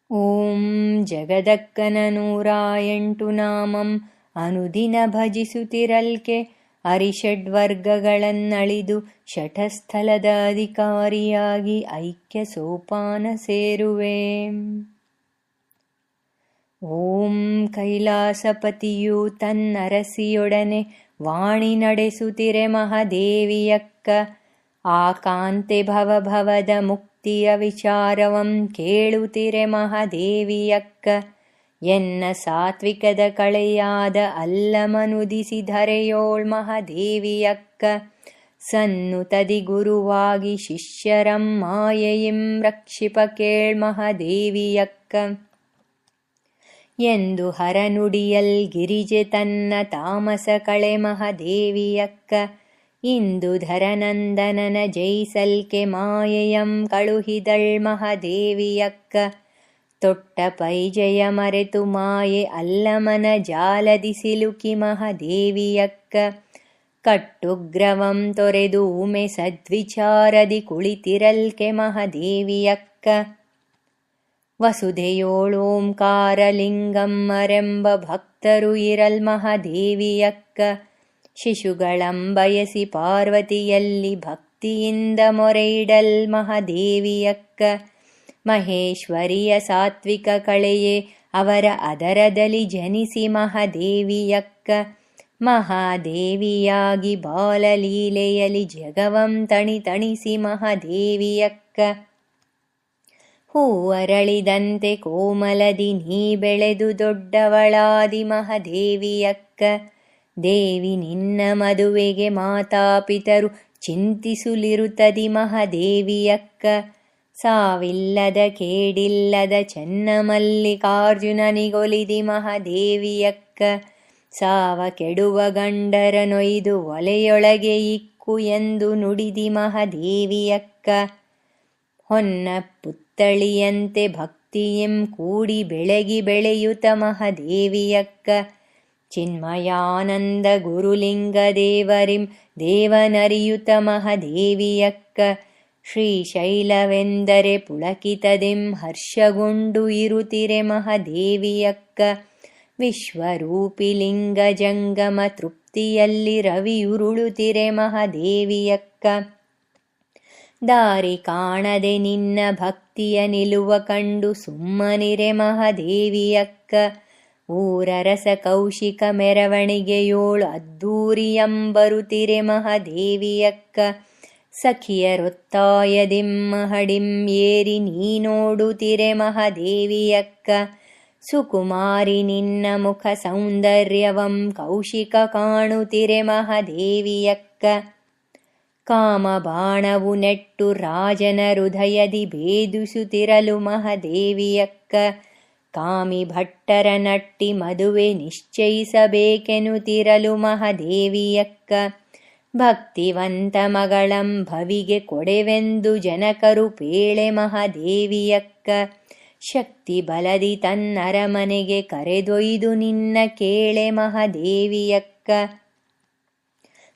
ಓಂ ಜಗದಕ್ಕನ 108 ನಾಮಂ ಅನುದಿನ ಭಜಿಸುತ್ತಿರಲ್ಕೆ. ಅರಿಷಡ್ವರ್ಗಗಳನ್ನಳಿದು ಶಠಸ್ಥಲದ ಅಧಿಕಾರಿಯಾಗಿ ಐಕ್ಯ ಸೋಪಾನ ಸೇರುವೆ. ಓಂ ಕೈಲಾಸಪತಿಯು ತನ್ನರಸಿಯೊಡನೆ ವಾಣಿ ನಡೆಸುತ್ತಿರೆ ಮಹಾದೇವಿಯಕ್ಕ. ಆಕಾಂತೆ ಭವಭವದ ಮುಕ್ತಿಯ ವಿಚಾರವಂ ಕೇಳುತ್ತಿರೆ ಮಹಾದೇವಿಯಕ್ಕ. ಎನ್ನ ಸಾತ್ವಿಕದ ಕಳೆಯಾದ ಅಲ್ಲಮನುದಿಸಿಧರೆಯೋಳ್ ಮಹಾದೇವಿಯಕ್ಕ. ಸನ್ನುತದಿ ಗುರುವಾಗಿ ಶಿಷ್ಯರಂ ಮಾಯೆಯಿಂ ರಕ್ಷಿಪ ಕೇಳ್ ಮಹಾದೇವಿಯಕ್ಕ. ಎಂದು ಹರನುಡಿಯಲ್ ಗಿರಿಜೆ ತನ್ನ ತಾಮಸ ಕಳೆ ಮಹಾದೇವಿಯಕ್ಕ. ಇಂದು ಧರನಂದನನ ಜೈಸಲ್ಕೆ ಮಾಯೆಯಂ ಕಳುಹಿದಳ್ ಮಹಾದೇವಿಯಕ್ಕ. ತೊಟ್ಟ ಪೈಜಯ ಮರೆತು ಮಾಯೆ ಅಲ್ಲಮನ ಜಾಲದಿ ಸಿಲುಕಿ ಮಹಾದೇವಿಯಕ್ಕ. ಕಟ್ಟುಗ್ರವಂ ತೊರೆದು ಉಮೆ ಸದ್ವಿಚಾರದಿ ಕುಳಿತಿರಲ್ಕೆ ಮಹಾದೇವಿಯಕ್ಕ. ವಸುಧೆಯೋಳೋಂಕಾರಲಿಂಗಮ್ಮರೆಂಬ ಭಕ್ತರು ಇರಲ್ ಮಹಾದೇವಿಯಕ್ಕ. ಶಿಶುಗಳಂ ಬಯಸಿ ಪಾರ್ವತಿಯಲ್ಲಿ ಭಕ್ತಿಯಿಂದ ಮೊರೆಯಿಡಲ್ ಮಹಾದೇವಿಯಕ್ಕ. ಮಹೇಶ್ವರಿಯ ಸಾತ್ವಿಕ ಕಳೆಯೇ ಅವರ ಅದರದಲ್ಲಿ ಜನಿಸಿ ಮಹಾದೇವಿಯಕ್ಕ. ಮಹಾದೇವಿಯಾಗಿ ಬಾಲಲೀಲೆಯಲಿ ಜಗವಂ ತಣಿಸಿ ಮಹಾದೇವಿಯಕ್ಕ. ಹೂವರಳಿದಂತೆ ಕೋಮಲದಿ ನೀ ಬೆಳೆದು ದೊಡ್ಡವಳಾದಿ ಮಹಾದೇವಿಯಕ್ಕ. ದೇವಿ ನಿನ್ನ ಮದುವೆಗೆ ಮಾತಾಪಿತರು ಚಿಂತಿಸುಲಿರುತ್ತದಿ ಮಹಾದೇವಿಯಕ್ಕ. ಸಾವಿಲ್ಲದ ಕೇಡಿಲ್ಲದ ಚನ್ನಮಲ್ಲಿಕಾರ್ಜುನನಿಗೊಲಿದಿ ಮಹಾದೇವಿಯಕ್ಕ. ಸಾವ ಕೆಡುವ ಗಂಡರ ನೊಯ್ದು ಒಲೆಯೊಳಗೆ ಇಕ್ಕು ಎಂದು ನುಡಿದಿ ಮಹಾದೇವಿಯಕ್ಕ. ಹೊನ್ನ ಪುತ್ತಳಿಯಂತೆ ಭಕ್ತಿಯಂ ಕೂಡಿ ಬೆಳಗಿ ಬೆಳೆಯುತ ಮಹಾದೇವಿಯಕ್ಕ. ಚಿನ್ಮಯಾನಂದ ಗುರುಲಿಂಗ ದೇವರಿಂ ದೇವನರಿಯುತ ಮಹಾದೇವಿಯಕ್ಕ. ಶ್ರೀಶೈಲವೆಂದರೆ ಪುಳಕಿತದೆಂ ಹರ್ಷಗೊಂಡು ಇರುತ್ತಿರೆ ಮಹಾದೇವಿಯಕ್ಕ. ವಿಶ್ವರೂಪಿ ಲಿಂಗ ಜಂಗಮ ತೃಪ್ತಿಯಲ್ಲಿ ರವಿಯುರುಳುತ್ತಿರೆ ಮಹಾದೇವಿಯಕ್ಕ. ದಾರಿ ಕಾಣದೆ ನಿನ್ನ ಭಕ್ತಿಯ ನಿಲುವ ಕಂಡು ಸುಮ್ಮನಿರೆ ಮಹಾದೇವಿಯಕ್ಕ. ಊರರಸ ಕೌಶಿಕ ಮೆರವಣಿಗೆಯೋಳು ಅದ್ದೂರಿಯಂಬರುತ್ತಿರೆ ಮಹಾದೇವಿಯಕ್ಕ. ಸಖಿಯರೊತ್ತಾಯದಿಂ ಮಹಡಿಂ ಏರಿ ನೀ ನೋಡುತ್ತಿರೆ ಮಹಾದೇವಿಯಕ್ಕ. ಸುಕುಮಾರಿ ನಿನ್ನ ಮುಖ ಸೌಂದರ್ಯವಂ ಕೌಶಿಕ ಕಾಣುತ್ತಿರೆ ಮಹಾದೇವಿಯಕ್ಕ. ಕಾಮ ಬಾಣವು ನೆಟ್ಟು ರಾಜನ ಹೃದಯದಿ ಭೇದಿಸುತ್ತಿರಲು ಮಹಾದೇವಿಯಕ್ಕ. ಕಾಮಿ ಭಟ್ಟರ ನಟ್ಟಿ ಮದುವೆ ನಿಶ್ಚಯಿಸಬೇಕೆನುತ್ತಿರಲು ಮಹಾದೇವಿಯಕ್ಕ. ಭಕ್ತಿವಂತ ಮಗಳಂ ಭವಿಗೆ ಕೊಡೆವೆಂದು ಜನಕರು ಪೇಳೆ ಮಹಾದೇವಿಯಕ್ಕ. ಶಕ್ತಿ ಬಲದಿ ತನ್ನರಮನೆಗೆ ಕರೆದೊಯ್ದು ನಿನ್ನ ಕೇಳೆ ಮಹಾದೇವಿಯಕ್ಕ.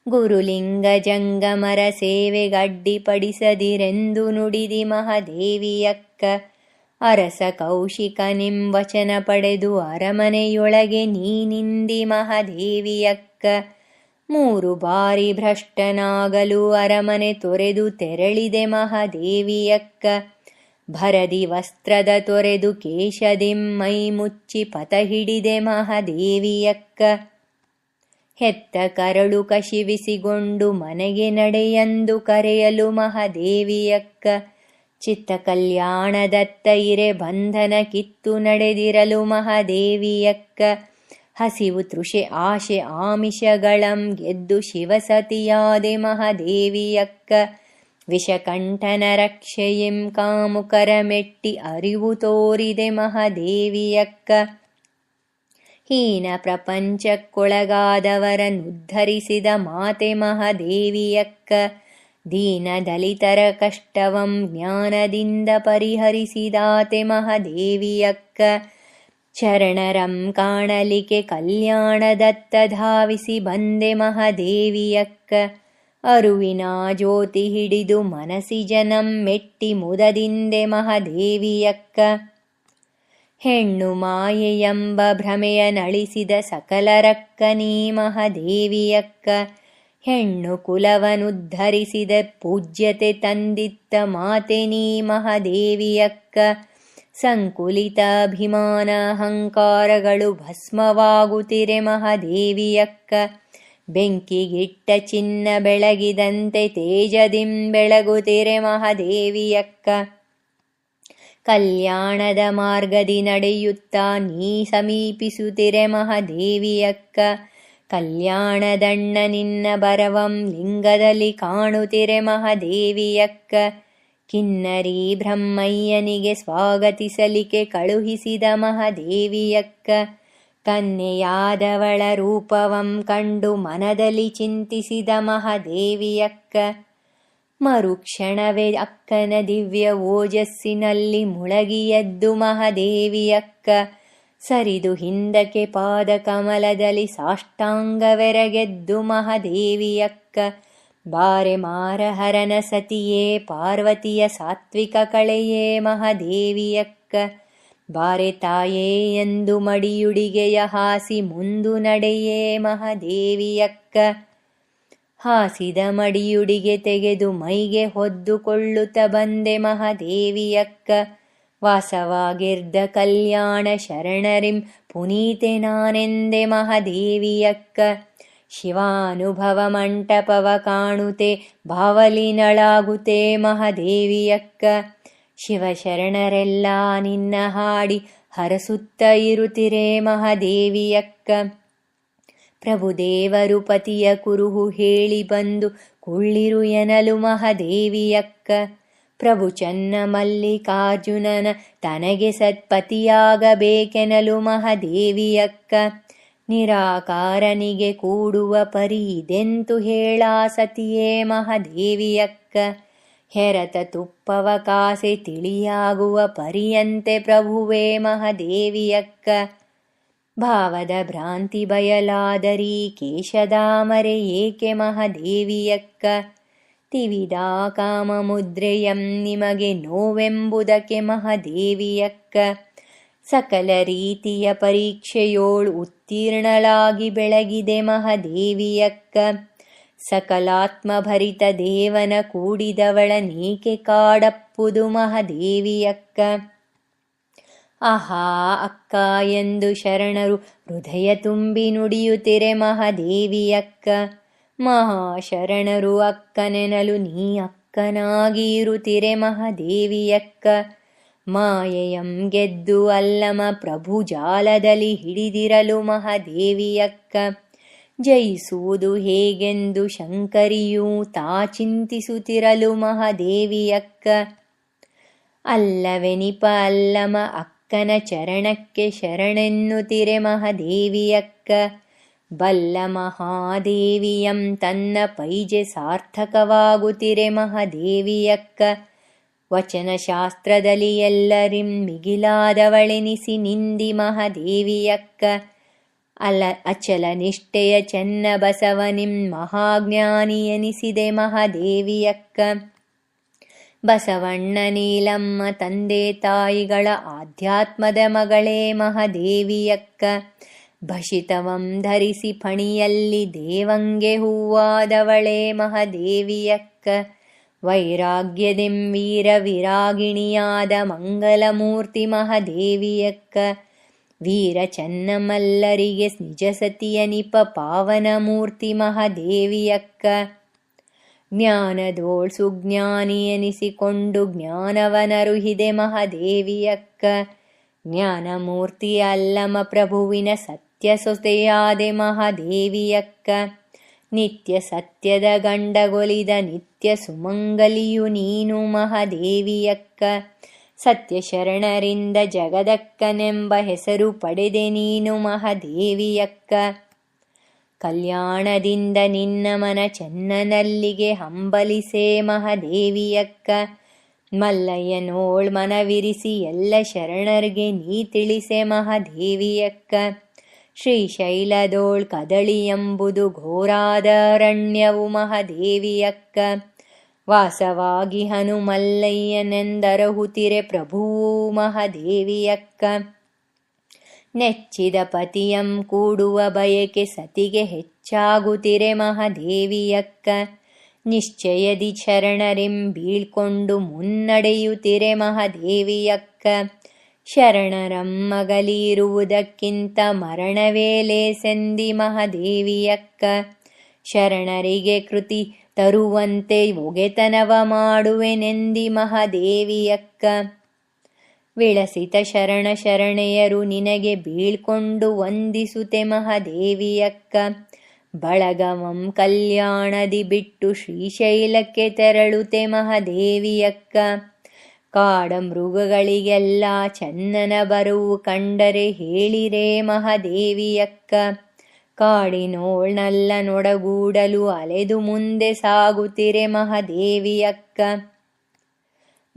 ಗುರುಲಿಂಗ ಜಂಗಮರ ಸೇವೆಗಡ್ಡಿಪಡಿಸದಿರೆಂದು ನುಡಿದಿ ಮಹಾದೇವಿಯಕ್ಕ. ಅರಸ ಕೌಶಿಕನಿಂ ವಚನ ಪಡೆದು ಅರಮನೆಯೊಳಗೆ ನೀನಿಂದಿ ಮಹಾದೇವಿಯಕ್ಕ. 3 ಬಾರಿ ಭ್ರಷ್ಟನಾಗಲು ಅರಮನೆ ತೊರೆದು ತೆರಳಿದೆ ಮಹಾದೇವಿಯಕ್ಕ. ಭರದಿ ವಸ್ತ್ರದ ತೊರೆದು ಕೇಶದಿಂ ಮೈ ಮುಚ್ಚಿ ಪಥ ಹಿಡಿದೆ ಮಹಾದೇವಿಯಕ್ಕ. ಹೆತ್ತ ಕರಳು ಕಶಿವಿಸಿಕೊಂಡು ಮನೆಗೆ ನಡೆಯಂದು ಕರೆಯಲು ಮಹಾದೇವಿಯಕ್ಕ. ಚಿತ್ತ ಕಲ್ಯಾಣದತ್ತ ಇರೆ ಬಂಧನ ಕಿತ್ತು ನಡೆದಿರಲು ಮಹಾದೇವಿಯಕ್ಕ. ಹಸಿವು ತೃಷೆ ಆಶೆ ಆಮಿಷಗಳಂ ಗೆದ್ದು ಶಿವಸತಿಯಾದೆ ಮಹಾದೇವಿಯಕ್ಕ. ವಿಷಕಂಠನ ರಕ್ಷೆಯಂ ಕಾಮುಕರ ಮೆಟ್ಟಿ ಅರಿವು ತೋರಿದೆ ಮಹಾದೇವಿಯಕ್ಕ. ಹೀನ ಪ್ರಪಂಚಕ್ಕೊಳಗಾದವರನ್ನುದ್ಧರಿಸಿದ ಮಾತೆ ಮಹಾದೇವಿಯಕ್ಕ. ದೀನ ದಲಿತರ ಕಷ್ಟವಂ ಜ್ಞಾನದಿಂದ ಪರಿಹರಿಸಿದಾತೆ ಮಹಾದೇವಿಯಕ್ಕ. ಶರಣರಂ ಕಾಣಲಿಕ್ಕೆ ಕಲ್ಯಾಣದತ್ತ ಧಾವಿಸಿ ಬಂದೆ ಮಹಾದೇವಿಯಕ್ಕ. ಅರುವಿನ ಜ್ಯೋತಿ ಹಿಡಿದು ಮನಸಿ ಜನಂ ಮೆಟ್ಟಿ ಮುದದಿಂದೆ ಮಹಾದೇವಿಯಕ್ಕ. ಹೆಣ್ಣು ಮಾಯೆಯೆಂಬ ಭ್ರಮೆಯ ನಳಿಸಿದ ಸಕಲರಕ್ಕ ನೀ ಮಹಾದೇವಿಯಕ್ಕ. ಹೆಣ್ಣು ಕುಲವನುದ್ಧರಿಸಿದ ಪೂಜ್ಯತೆ ತಂದಿತ್ತ ಮಾತೆ ನೀ ಮಹಾದೇವಿಯಕ್ಕ. ಸಂಕುಲಿತ ಅಭಿಮಾನ ಅಹಂಕಾರಗಳು ಭಸ್ಮವಾಗುತ್ತಿರೆ ಮಹಾದೇವಿಯಕ್ಕ. ಬೆಂಕಿಗಿಟ್ಟ ಚಿನ್ನ ಬೆಳಗಿದಂತೆ ತೇಜದಿಂ ಬೆಳಗುತ್ತಿರೆ ಮಹಾದೇವಿಯಕ್ಕ. ಕಲ್ಯಾಣದ ಮಾರ್ಗದಿ ನಡೆಯುತ್ತಾ ನೀ ಸಮೀಪಿಸುತ್ತಿರೆ ಮಹಾದೇವಿಯಕ್ಕ. ಕಲ್ಯಾಣದಣ್ಣ ನಿನ್ನ ಬರವಂ ಲಿಂಗದಲ್ಲಿ ಕಾಣುತ್ತಿರೆ ಮಹಾದೇವಿಯಕ್ಕ. ಕಿನ್ನರಿ ಬ್ರಹ್ಮಯ್ಯನಿಗೆ ಸ್ವಾಗತಿಸಲಿಕ್ಕೆ ಕಳುಹಿಸಿದ ಮಹಾದೇವಿಯಕ್ಕ. ಕನ್ಯೆಯಾದವಳ ರೂಪವಂ ಕಂಡು ಮನದಲ್ಲಿ ಚಿಂತಿಸಿದ ಮಹಾದೇವಿಯಕ್ಕ. ಮರುಕ್ಷಣವೇ ಅಕ್ಕನ ದಿವ್ಯ ಓಜಸ್ಸಿನಲ್ಲಿ ಮುಳಗಿ ಎದ್ದು ಮಹಾದೇವಿಯಕ್ಕ. ಸರಿದು ಹಿಂದಕ್ಕೆ ಪಾದ ಕಮಲದಲ್ಲಿ ಸಾಷ್ಟಾಂಗವೆರಗೆದ್ದು ಮಹಾದೇವಿಯಕ್ಕ. ಬಾರೆ ಮಾರಹರನ ಸತಿಯೇ ಪಾರ್ವತಿಯ ಸಾತ್ವಿಕ ಕಳೆಯೇ ಮಹಾದೇವಿಯಕ್ಕ. ಬಾರೆ ತಾಯೇ ಎಂದು ಮಡಿಯುಡಿಗೆಯ ಹಾಸಿ ಮುಂದು ನಡೆಯೇ ಮಹಾದೇವಿಯಕ್ಕ. ಹಾಸಿದ ಮಡಿಯುಡಿಗೆ ತೆಗೆದು ಮೈಗೆ ಹೊದ್ದುಕೊಳ್ಳುತ್ತ ಬಂದೆ ಮಹಾದೇವಿಯಕ್ಕ. ವಾಸವಾಗಿರ್ದ ಕಲ್ಯಾಣ ಶರಣರಿಂ ಪುನೀತೆ ನಾನೆಂದೆ ಮಹಾದೇವಿಯಕ್ಕ. ಶಿವಾನುಭವ ಮಂಟಪವ ಕಾಣುತೆ ಭಾವಲಿನಳಾಗುತೆ ಮಹಾದೇವಿಯಕ್ಕ. ಶಿವಶರಣರೆಲ್ಲ ನಿನ್ನ ಹಾಡಿ ಹರಸುತ್ತ ಇರುತ್ತಿರೆ ಮಹಾದೇವಿಯಕ್ಕ. ಪ್ರಭುದೇವರು ಪತಿಯ ಕುರುಹು ಹೇಳಿ ಬಂದು ಕುಳ್ಳಿರು ಎನಲು ಮಹಾದೇವಿಯಕ್ಕ. ಪ್ರಭು ಚನ್ನ ಮಲ್ಲಿಕಾರ್ಜುನನ ತನಗೆ ಸತ್ಪತಿಯಾಗಬೇಕೆನಲು ಮಹಾದೇವಿಯಕ್ಕ. ನಿರಾಕಾರನಿಗೆ ಕೂಡುವ ಪರಿ ಇದೆಂತು ಹೇಳ ಸತಿಯೇ ಮಹಾದೇವಿಯಕ್ಕ. ಹೆರತ ತುಪ್ಪವ ಕಾಸೆ ತಿಳಿಯಾಗುವ ಪರಿಯಂತೆ ಪ್ರಭುವೇ ಮಹಾದೇವಿಯಕ್ಕ. ಭಾವದ ಭ್ರಾಂತಿ ಬಯಲಾದರಿ ಕೇಶದಾಮರೆ ಏಕೆ ಮಹಾದೇವಿಯಕ್ಕ. ತಿವಿದಾ ಕಾಮ ಮುದ್ರೆಯಂ ನಿಮಗೆ ನೋವೆಂಬುದಕ್ಕೆ ಮಹಾದೇವಿಯಕ್ಕ. ಸಕಲ ರೀತಿಯ ಪರೀಕ್ಷೆಯೋಳು ಉತ್ತೀರ್ಣಳಾಗಿ ಬೆಳಗಿದೆ ಮಹಾದೇವಿಯಕ್ಕ. ಸಕಲಾತ್ಮಭರಿತ ದೇವನ ಕೂಡಿದವಳ ನೀಕೆ ಕಾಡಪ್ಪುದು ಮಹಾದೇವಿಯಕ್ಕ. ಆಹಾ ಅಕ್ಕ ಎಂದು ಶರಣರು ಹೃದಯ ತುಂಬಿ ನುಡಿಯುತ್ತಿರೆ ಮಹಾದೇವಿಯಕ್ಕ. ಮಹಾಶರಣರು ಅಕ್ಕನೆನಲು ನೀ ಅಕ್ಕನಾಗಿ ಇರುತ್ತಿರೆ ಮಹಾದೇವಿಯಕ್ಕ. ಮಾಯೆಯಂ ಗೆದ್ದು ಅಲ್ಲಮ ಪ್ರಭು ಜಾಲದಲ್ಲಿ ಹಿಡಿದಿರಲು ಮಹಾದೇವಿಯಕ್ಕ. ಜಯಿಸುವುದು ಹೇಗೆಂದು ಶಂಕರಿಯೂ ತಾ ಚಿಂತಿಸುತ್ತಿರಲು ಮಹಾದೇವಿಯಕ್ಕ. ಅಲ್ಲವೆನಿಪ ಅಲ್ಲಮ ಅಕ್ಕನ ಚರಣಕ್ಕೆ ಶರಣೆನ್ನುತ್ತಿರೆ ಮಹಾದೇವಿಯಕ್ಕ. ಬಲ್ಲ ಮಹಾದೇವಿಯಂ ತನ್ನ ಪೈಜೆ ಸಾರ್ಥಕವಾಗುತ್ತಿರೆ ಮಹಾದೇವಿಯಕ್ಕ. ವಚನಶಾಸ್ತ್ರದಲ್ಲಿ ಎಲ್ಲರಿಂ ಮಿಗಿಲಾದವಳೆನಿಸಿ ನಿಂದಿ ಮಹಾದೇವಿಯಕ್ಕ. ಅಚಲ ನಿಷ್ಠೆಯ ಚೆನ್ನ ಬಸವನಿಂ ಮಹಾಜ್ಞಾನಿ ಎನಿಸಿದೆ ಮಹಾದೇವಿಯಕ್ಕ. ಬಸವಣ್ಣ ನೀಲಮ್ಮ ತಂದೆ ತಾಯಿಗಳ ಆಧ್ಯಾತ್ಮದ ಮಗಳೇ ಮಹಾದೇವಿಯಕ್ಕ. ಭಷಿತವಂ ಧರಿಸಿ ಫಣಿಯಲ್ಲಿ ದೇವಂಗೆ ಹೂವಾದವಳೇ ಮಹಾದೇವಿಯಕ್ಕ. ವೈರಾಗ್ಯದೆಂ ವೀರ ವಿರಾಗಿಣಿಯಾದ ಮಂಗಲಮೂರ್ತಿ ಮಹಾದೇವಿಯಕ್ಕ. ವೀರ ಚೆನ್ನಮಲ್ಲರಿಗೆ ನಿಜ ಸತಿಯನಿಪ ಪಾವನ ಮೂರ್ತಿ ಮಹಾದೇವಿಯಕ್ಕ. ಜ್ಞಾನದೋಳ್ ಸುಜ್ಞಾನಿ ಎನಿಸಿಕೊಂಡು ಜ್ಞಾನವನರುಹಿದೆ ಮಹಾದೇವಿಯಕ್ಕ. ಜ್ಞಾನಮೂರ್ತಿ ಅಲ್ಲಮ ಪ್ರಭುವಿನ ಸತ್ಯ ಸೊಸೆಯಾದೆ ಮಹಾದೇವಿಯಕ್ಕ. ನಿತ್ಯ ಸತ್ಯದ ಗಂಡಗೊಲಿದ ನಿತ್ಯ ಸುಮಂಗಲಿಯು ನೀನು ಮಹಾದೇವಿಯಕ್ಕ. ಸತ್ಯ ಶರಣರಿಂದ ಜಗದಕ್ಕನೆಂಬ ಹೆಸರು ಪಡೆದೆ ನೀನು ಮಹಾದೇವಿಯಕ್ಕ. ಕಲ್ಯಾಣದಿಂದ ನಿನ್ನ ಮನ ಚೆನ್ನನಲ್ಲಿಗೆ ಹಂಬಲಿಸೇ ಮಹಾದೇವಿಯಕ್ಕ. ಮಲ್ಲಯ್ಯನೋಳ್ ಮನವಿರಿಸಿ ಎಲ್ಲ ಶರಣರ್ಗೆ ನೀ ತಿಳಿಸೆ ಮಹಾದೇವಿಯಕ್ಕ. ಶ್ರೀಶೈಲದೋಳ್ ಕದಳಿ ಎಂಬುದು ಘೋರಾದ ಅರಣ್ಯವು ಮಹಾದೇವಿಯಕ್ಕ. ವಾಸವಾಗಿ ಹನುಮಲ್ಲಯ್ಯನೆಂದರಹುತಿರೆ ಪ್ರಭುವು ಮಹಾದೇವಿಯಕ್ಕ. ನೆಚ್ಚಿದ ಪತಿಯಂ ಕೂಡುವ ಬಯಕೆ ಸತಿಗೆ ಹೆಚ್ಚಾಗುತ್ತಿರೆ ಮಹಾದೇವಿಯಕ್ಕ. ನಿಶ್ಚಯದಿ ಶರಣರಿಂ ಬೀಳ್ಕೊಂಡು ಮುನ್ನಡೆಯುತ್ತಿರೆ ಮಹಾದೇವಿಯಕ್ಕ. ಶರಣರಮ್ಮಗಲಿರುವುದಕ್ಕಿಂತ ಮರಣವೇ ಲೇಸೆಂದಿ ಮಹಾದೇವಿಯಕ್ಕ. ಶರಣರಿಗೆ ಕೃತಿ ತರುವಂತೆ ಒಗೆತನವ ಮಾಡುವೆನೆಂದಿ ಮಹಾದೇವಿಯಕ್ಕ. ವಿಳಸಿತ ಶರಣ ಶರಣೆಯರು ನಿನಗೆ ಬೀಳ್ಕೊಂಡು ವಂದಿಸುತ್ತೆ ಮಹಾದೇವಿಯಕ್ಕ. ಬಳಗವಂ ಕಲ್ಯಾಣದಿ ಬಿಟ್ಟು ಶ್ರೀಶೈಲಕ್ಕೆ ತೆರಳುತ್ತೆ ಮಹಾದೇವಿಯಕ್ಕ. ಕಾಡ ಮೃಗಗಳಿಗೆಲ್ಲ ಚನ್ನನ ಬರುವು ಕಂಡರೆ ಹೇಳಿರೇ ಮಹಾದೇವಿಯಕ್ಕ. ಕಾಡಿನೋಳ್ನಲ್ಲ ನೊಡಗೂಡಲು ಅಲೆದು ಮುಂದೆ ಸಾಗುತ್ತಿರೆ ಮಹಾದೇವಿಯಕ್ಕ.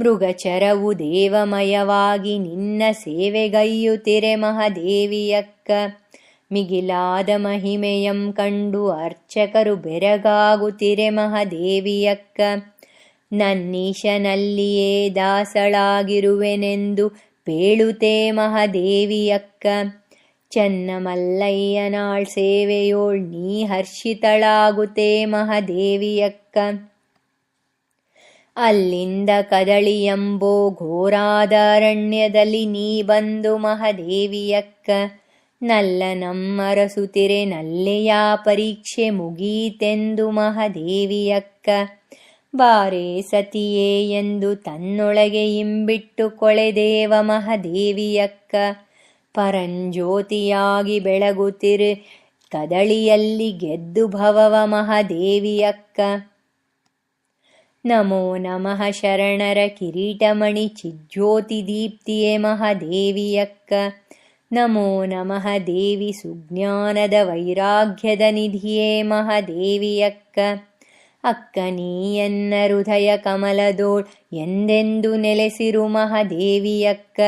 ಮೃಗಚರವು ದೇವಮಯವಾಗಿ ನಿನ್ನ ಸೇವೆಗೈಯುತ್ತಿರೆ ಮಹಾದೇವಿಯಕ್ಕ. ಮಿಗಿಲಾದ ಮಹಿಮೆಯಂ ಕಂಡು ಅರ್ಚಕರು ಬೆರಗಾಗುತ್ತಿರೆ ಮಹಾದೇವಿಯಕ್ಕ. ನನ್ನೀಶನಲ್ಲಿಯೇ ದಾಸಳಾಗಿರುವೆನೆಂದು ಪೇಳುತ್ತೆ ಮಹಾದೇವಿಯಕ್ಕ. ಚನ್ನಮಲ್ಲಯ್ಯನಾಳ್ ಸೇವೆಯೋಳ್ ನೀ ಹರ್ಷಿತಳಾಗುತ್ತೆ ಮಹಾದೇವಿಯಕ್ಕ. ಅಲ್ಲಿಂದ ಕದಳಿಯಂಬೋ ಘೋರಾದಾರಣ್ಯದಲ್ಲಿ ನೀ ಬಂದು ಮಹಾದೇವಿಯಕ್ಕ. ನಲ್ಲ ನಮ್ಮರಸುತ್ತಿರೆ ನಲ್ಲೆಯ ಪರೀಕ್ಷೆ ಮುಗೀತೆಂದು ಮಹಾದೇವಿಯಕ್ಕ. ಬಾರೇ ಸತಿಯೇ ಎಂದು ತನ್ನೊಳಗೆ ಇಂಬಿಟ್ಟು ಕೊಳೆದೇವ ಮಹಾದೇವಿಯಕ್ಕ. ಪರಂಜ್ಯೋತಿಯಾಗಿ ಬೆಳಗುತ್ತಿರೆ ಕದಳಿಯಲ್ಲಿ ಗೆದ್ದು ಭವವ ಮಹಾದೇವಿಯಕ್ಕ. ನಮೋ ನಮಃ ಶರಣರ ಕಿರೀಟಮಣಿ ಚಿಜ್ಯೋತಿ ದೀಪ್ತಿಯೇ ಮಹಾದೇವಿಯಕ್ಕ. ನಮೋ ನಮಃ ದೇವಿ ಸುಜ್ಞಾನದ ವೈರಾಗ್ಯದ ನಿಧಿಯೇ ಮಹಾದೇವಿಯಕ್ಕ. ಅಕ್ಕ ನೀಯನ್ನ ಹೃದಯ ಕಮಲದೋಳ್ ಎಂದೆಂದು ನೆಲೆಸಿರು ಮಹಾದೇವಿಯಕ್ಕ.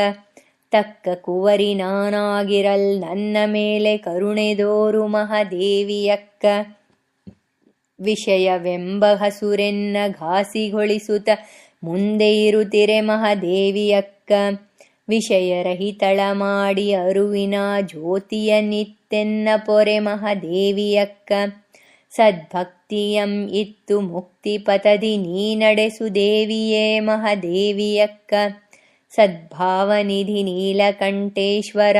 ತಕ್ಕ ಕುವರಿ ನಾನಾಗಿರಲ್ ನನ್ನ ಮೇಲೆ ಕರುಣೆದೋರು ಮಹಾದೇವಿಯಕ್ಕ. ವಿಷಯವೆಂಬ ಹಸುರೆನ್ನ ಘಾಸಿಗೊಳಿಸುತ್ತ ಮುಂದೆ ಇರುತ್ತಿರೆ ಮಹಾದೇವಿಯಕ್ಕ. ವಿಷಯರಹಿತಳ ಮಾಡಿ ಅರುವಿನ ಜ್ಯೋತಿಯ ನಿತ್ತೆನ್ನ ಪೊರೆ ಮಹಾದೇವಿಯಕ್ಕ. ಸದ್ಭಕ್ತಿಯಂ ಇತ್ತು ಮುಕ್ತಿ ಪಥದಿ ನೀ ನಡೆಸು ದೇವಿಯೇ ಮಹಾದೇವಿಯಕ್ಕ. ಸದ್ಭಾವನಿಧಿ ನೀಲಕಂಠೇಶ್ವರ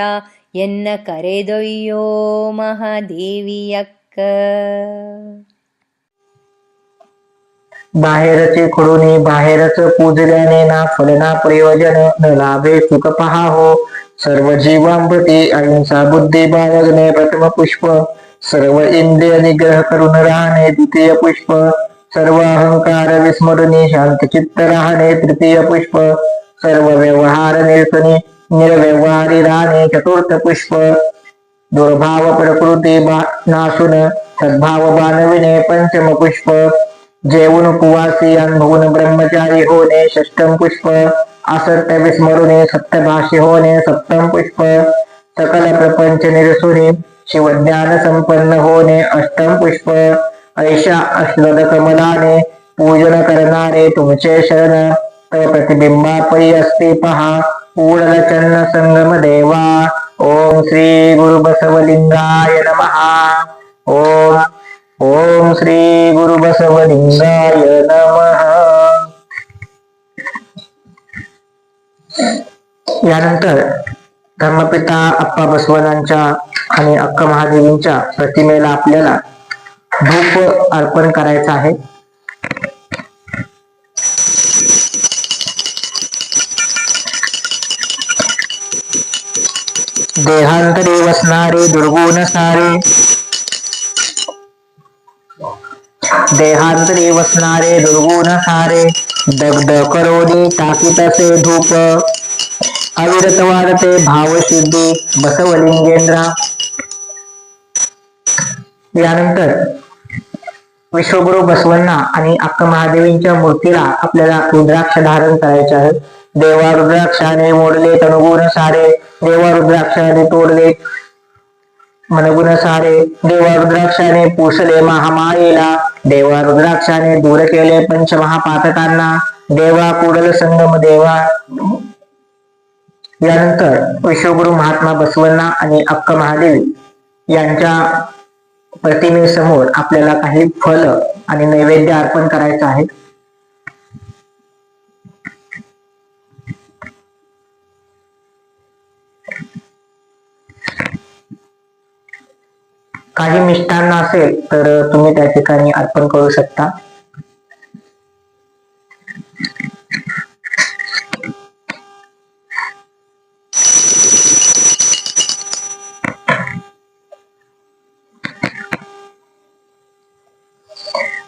ಎನ್ನ ಕರೆದೊಯ್ಯೋ ಮಹಾದೇವಿಯಕ್ಕ. बाहेरचे खुडूनी बाहेरच पूजल्याने ना फलना प्रयोजन न लाभे सुख पहा हो. सर्व जीवांप्रती अहिंसा बुद्धी बाळगणे प्रथम पुष्प. सर्व इंद्रिय निग्रह करून राहणे द्वितीय पुष्प. सर्व अहंकार विस्मरणी शांत चित्त राहणे तृतीय पुष्प. सर्व व्यवहार निरसनी निर्व्यवहारी राहणे चतुर्थ पुष्प. दुर्भाव प्रकृती नासून सद्भाव बाणविणे पंचम पुष्प. जेवून उपवासी अनुभवून ब्रह्मचारी होणे षष्टम पुष्प. असत्य विस्मरुने सत्यभाषी होणे सप्तम पुष्प. सकल प्रपंच निरसुनी शिवज्ञान संपन्न होणे अष्टम पुष्प. ऐशा अश्वद कमलाने पूजन करणारे तुमचे शरण. तव प्रतिबिंबापै असते पहा पूर्ण चन्न संगम देवा. ओम श्री गुरु बसवलिंगाय नमः. ओम श्री गुरु बसवलिंगाय नमः. यानंतर धर्मपिता अप्पा बसवनांच्या आणि अक्का महादेवींच्या प्रतिमेला आपल्याला धूप अर्पण करायचं आहे. देहांतरी वसणारे दुर्गुण सारे. देहांतरी वसणारे दुर्गुण सारे. दग्ध करोनी टाकीतसे धूप. अविरत वाढते भावशुद्धी बसवलिंगेंद्रा. यानंतर विश्वगुरु बसवण्णा आणि अक्का महादेवींच्या मूर्तीला आपल्याला रुद्राक्ष धारण करायचे आहे. देवा रुद्राक्षाने मोडले तनुगुण सारे. देवा रुद्राक्षाने तोडले मनगुण सारे. देवा रुद्राक्षाने पुसले महामायेला. देवा रुद्राक्षाने दूर केले पंचमहापातकांना. देवा कुडल संगम देवा. यानंतर विश्वगुरु महात्मा बसवण्णा आणि अक्का महादेवी यांच्या प्रतिमेसमोर आपल्याला काही फल आणि नैवेद्य अर्पण करायचं आहे. काही मिष्टान्न असेल तर तुम्ही त्या ठिकाणी अर्पण करू शकता.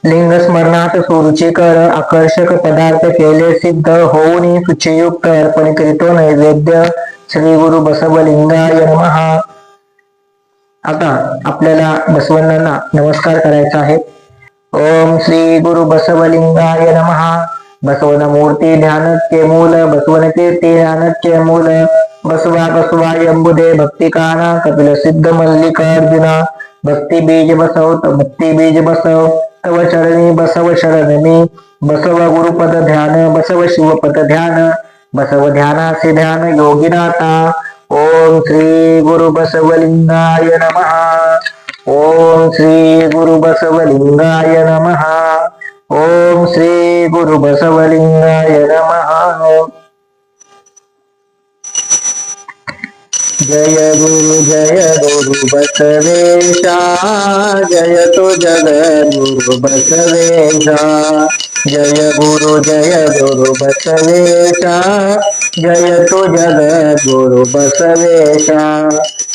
लिंग स्मरणात सुरुचिकर आकर्षक पदार्थ केले सिद्ध होऊन सुचियुक्त अर्पण करीतो नैवेद्य श्री गुरु बसवलिंगाय नमः. आता आपल्याला बसवण्णांना नमस्कार करायचा आहे. ओम श्री गुरु बसवलिंगाय नमः. बसवन मूर्ती ध्यानस्य मूल बसवन कीर्ती ध्यानस्य मूल बसवा बसवा यंबुदे भक्ती काना कपिल सिद्ध मल्लिकार्जुना भक्ती बीज बसव भक्ती बीज बसव तव चरणी बसव शरण मी बसव गुरुपद ध्यान बसव शिवपद ध्यान बसव ध्यानाचे ध्यान योगिनाथा. ओम श्री गुरु बसवलिंगाय नमः. ओम श्री गुरु बसवलिंगाय नमः. ओम श्री गुरु बसवलिंगाय नमः. जय गुरु बसवेशा जय तो जगद्गुरु बसवेशा. जय गुरु बसवेशा जय तो जगद्गुरु बसवेशा.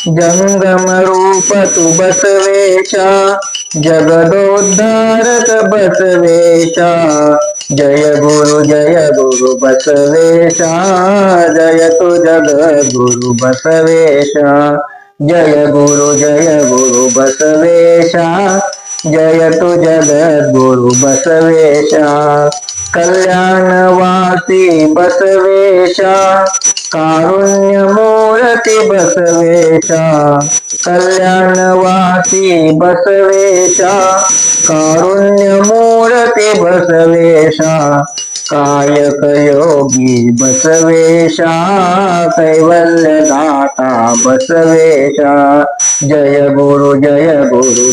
जंगम रूप तू बसवेशा जगदोद्धारक बसवेशा. जय गुरु बसवेशा जय तो जगद्गुरु बसवेशा. जय गुरु बसवेशा जय तो जगद्गुरु बसवेशा. कल्याणवासी बसवेशा कारुण्य मूर्ती बसवेशा. कल्याणवासी बसवेशा कारुण्य मूर्ती बसवेशा. कायक योगी बसवेशा कैवल्य दाता बसवेशा. जय गुरु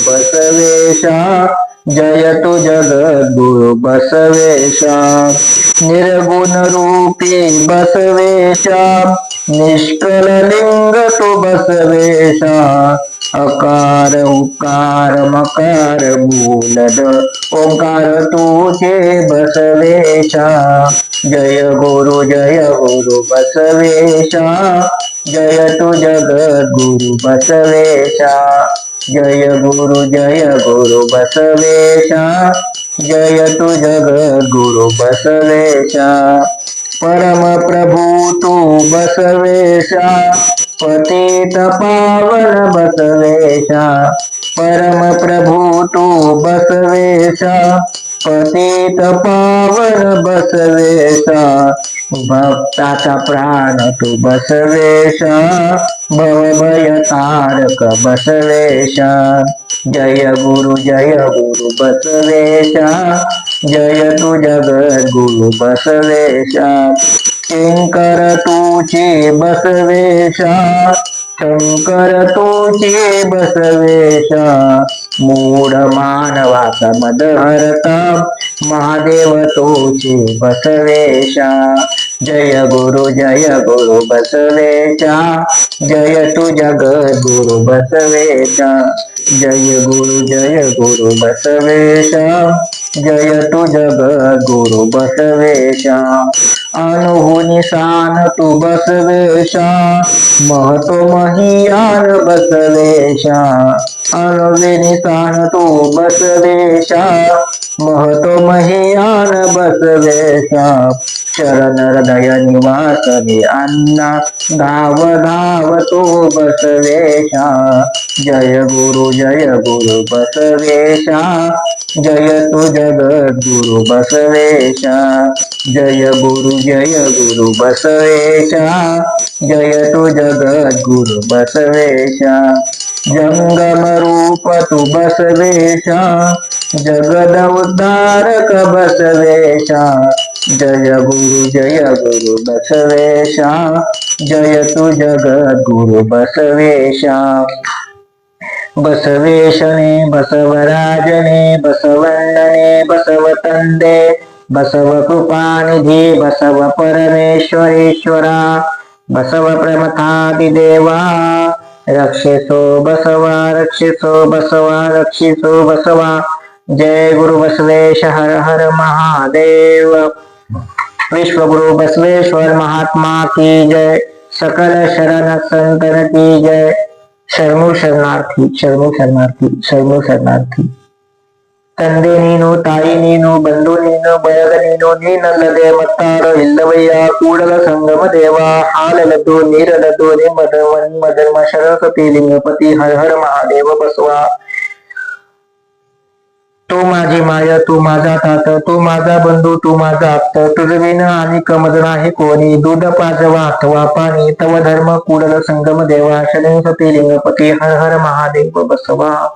बसवेशा जय तु जगद्गुरु बसवेशा. निर्गुण रूपी बसवेशा निष्कल लिंग तु बसवेशा. अकार उकार मकार मूलद ओंकार तुझे बसवेशा. जय गुरु बसवेशा जय तु जगद्गुरु बसवेशा. जय गुरु बसवेशा जय तु जगद्गुरु बसवेशा. परम प्रभु तू बसवेशा पतित पावन बसवेशा. परम प्रभु तू बसवेशा पतित पावन बसवेशा. भक्ताचा प्राण तू बसवेशा भवभय तारक बसवेशा. जय गुरु बसवेशा जय तु जगद्गुरु बसवेशा. किंकर तुझे बसवेशा शंकर तुझे बसवेशा. मूढ मानवाचा मद हरता महादेव तुझे बसवेशा. जय गुरु बसवेशा जय तु जगद्गुरु बसवेशा. जय गुरु बसवेशा जय तु जगद्गुरु बसवेशा. अनुभुनी सान तू बसवेशा महतो महियान बसवेशा. अनुभुनी सान तू बसवेशा महतो महियान बसवेशा. चरण हृदय निवासने अण्णा धाव धाव तो बसवेशा. जय गुरु बसवेशा जय तु जगद्गुरु बसवेशा. जय गुरु बसवेशा जय तु जगद्गुरु बसवेशा. जंगम रूप तू बसवेशा जगद उद्धारक बसवेशा. जय गुरु बसवेशा जय तु जगद्गुरु बसवेशा. बसवेशने बसवराजने बसवಣ್ಣने बसव तंदे बसव कृपानिधी बसव परमेश्वरेश्वरा बसव प्रमथादिदेवा रक्षिसो बसवा रक्षिसो बसवा रक्षिसो बसवा. जय गुरु बसवेश हर हर महादेव. विश्वगुरु बसवेश्वर महात्मा की जय. सकल शरण संतन की जय. शरणु शरणार्थी शरणु शरणार्थी शरणु शरणार्थी. ತಂದೆ ನೀನು ತಾಯಿ ನೀನು ಬಂಧು ನೀನು ಬಳಗ ನೀನು ನೀನಲ್ಲದೆ ಮತ್ತಾರು ಇಲ್ಲವಯ್ಯ. ಕೂಡಲ ಸಂಗಮ ದೇವ ಹಾಲಲದ್ದು ನೀರಲದ್ದು ನಿಮ್ಮ ಧರ್ಮ ಶರಸ್ವತಿ लिंगपती हर हर महादेव बसवा. तू माझी माय तू माझा तात तू माझा बंधू तू माझा आप्त तुझविन आणि कमज नाही कोणी. दूध पाजवा अथवा पाणी तव धर्म. कूडल संगम देवा शरणसती लिंगपती हर हर महादेव बसवा.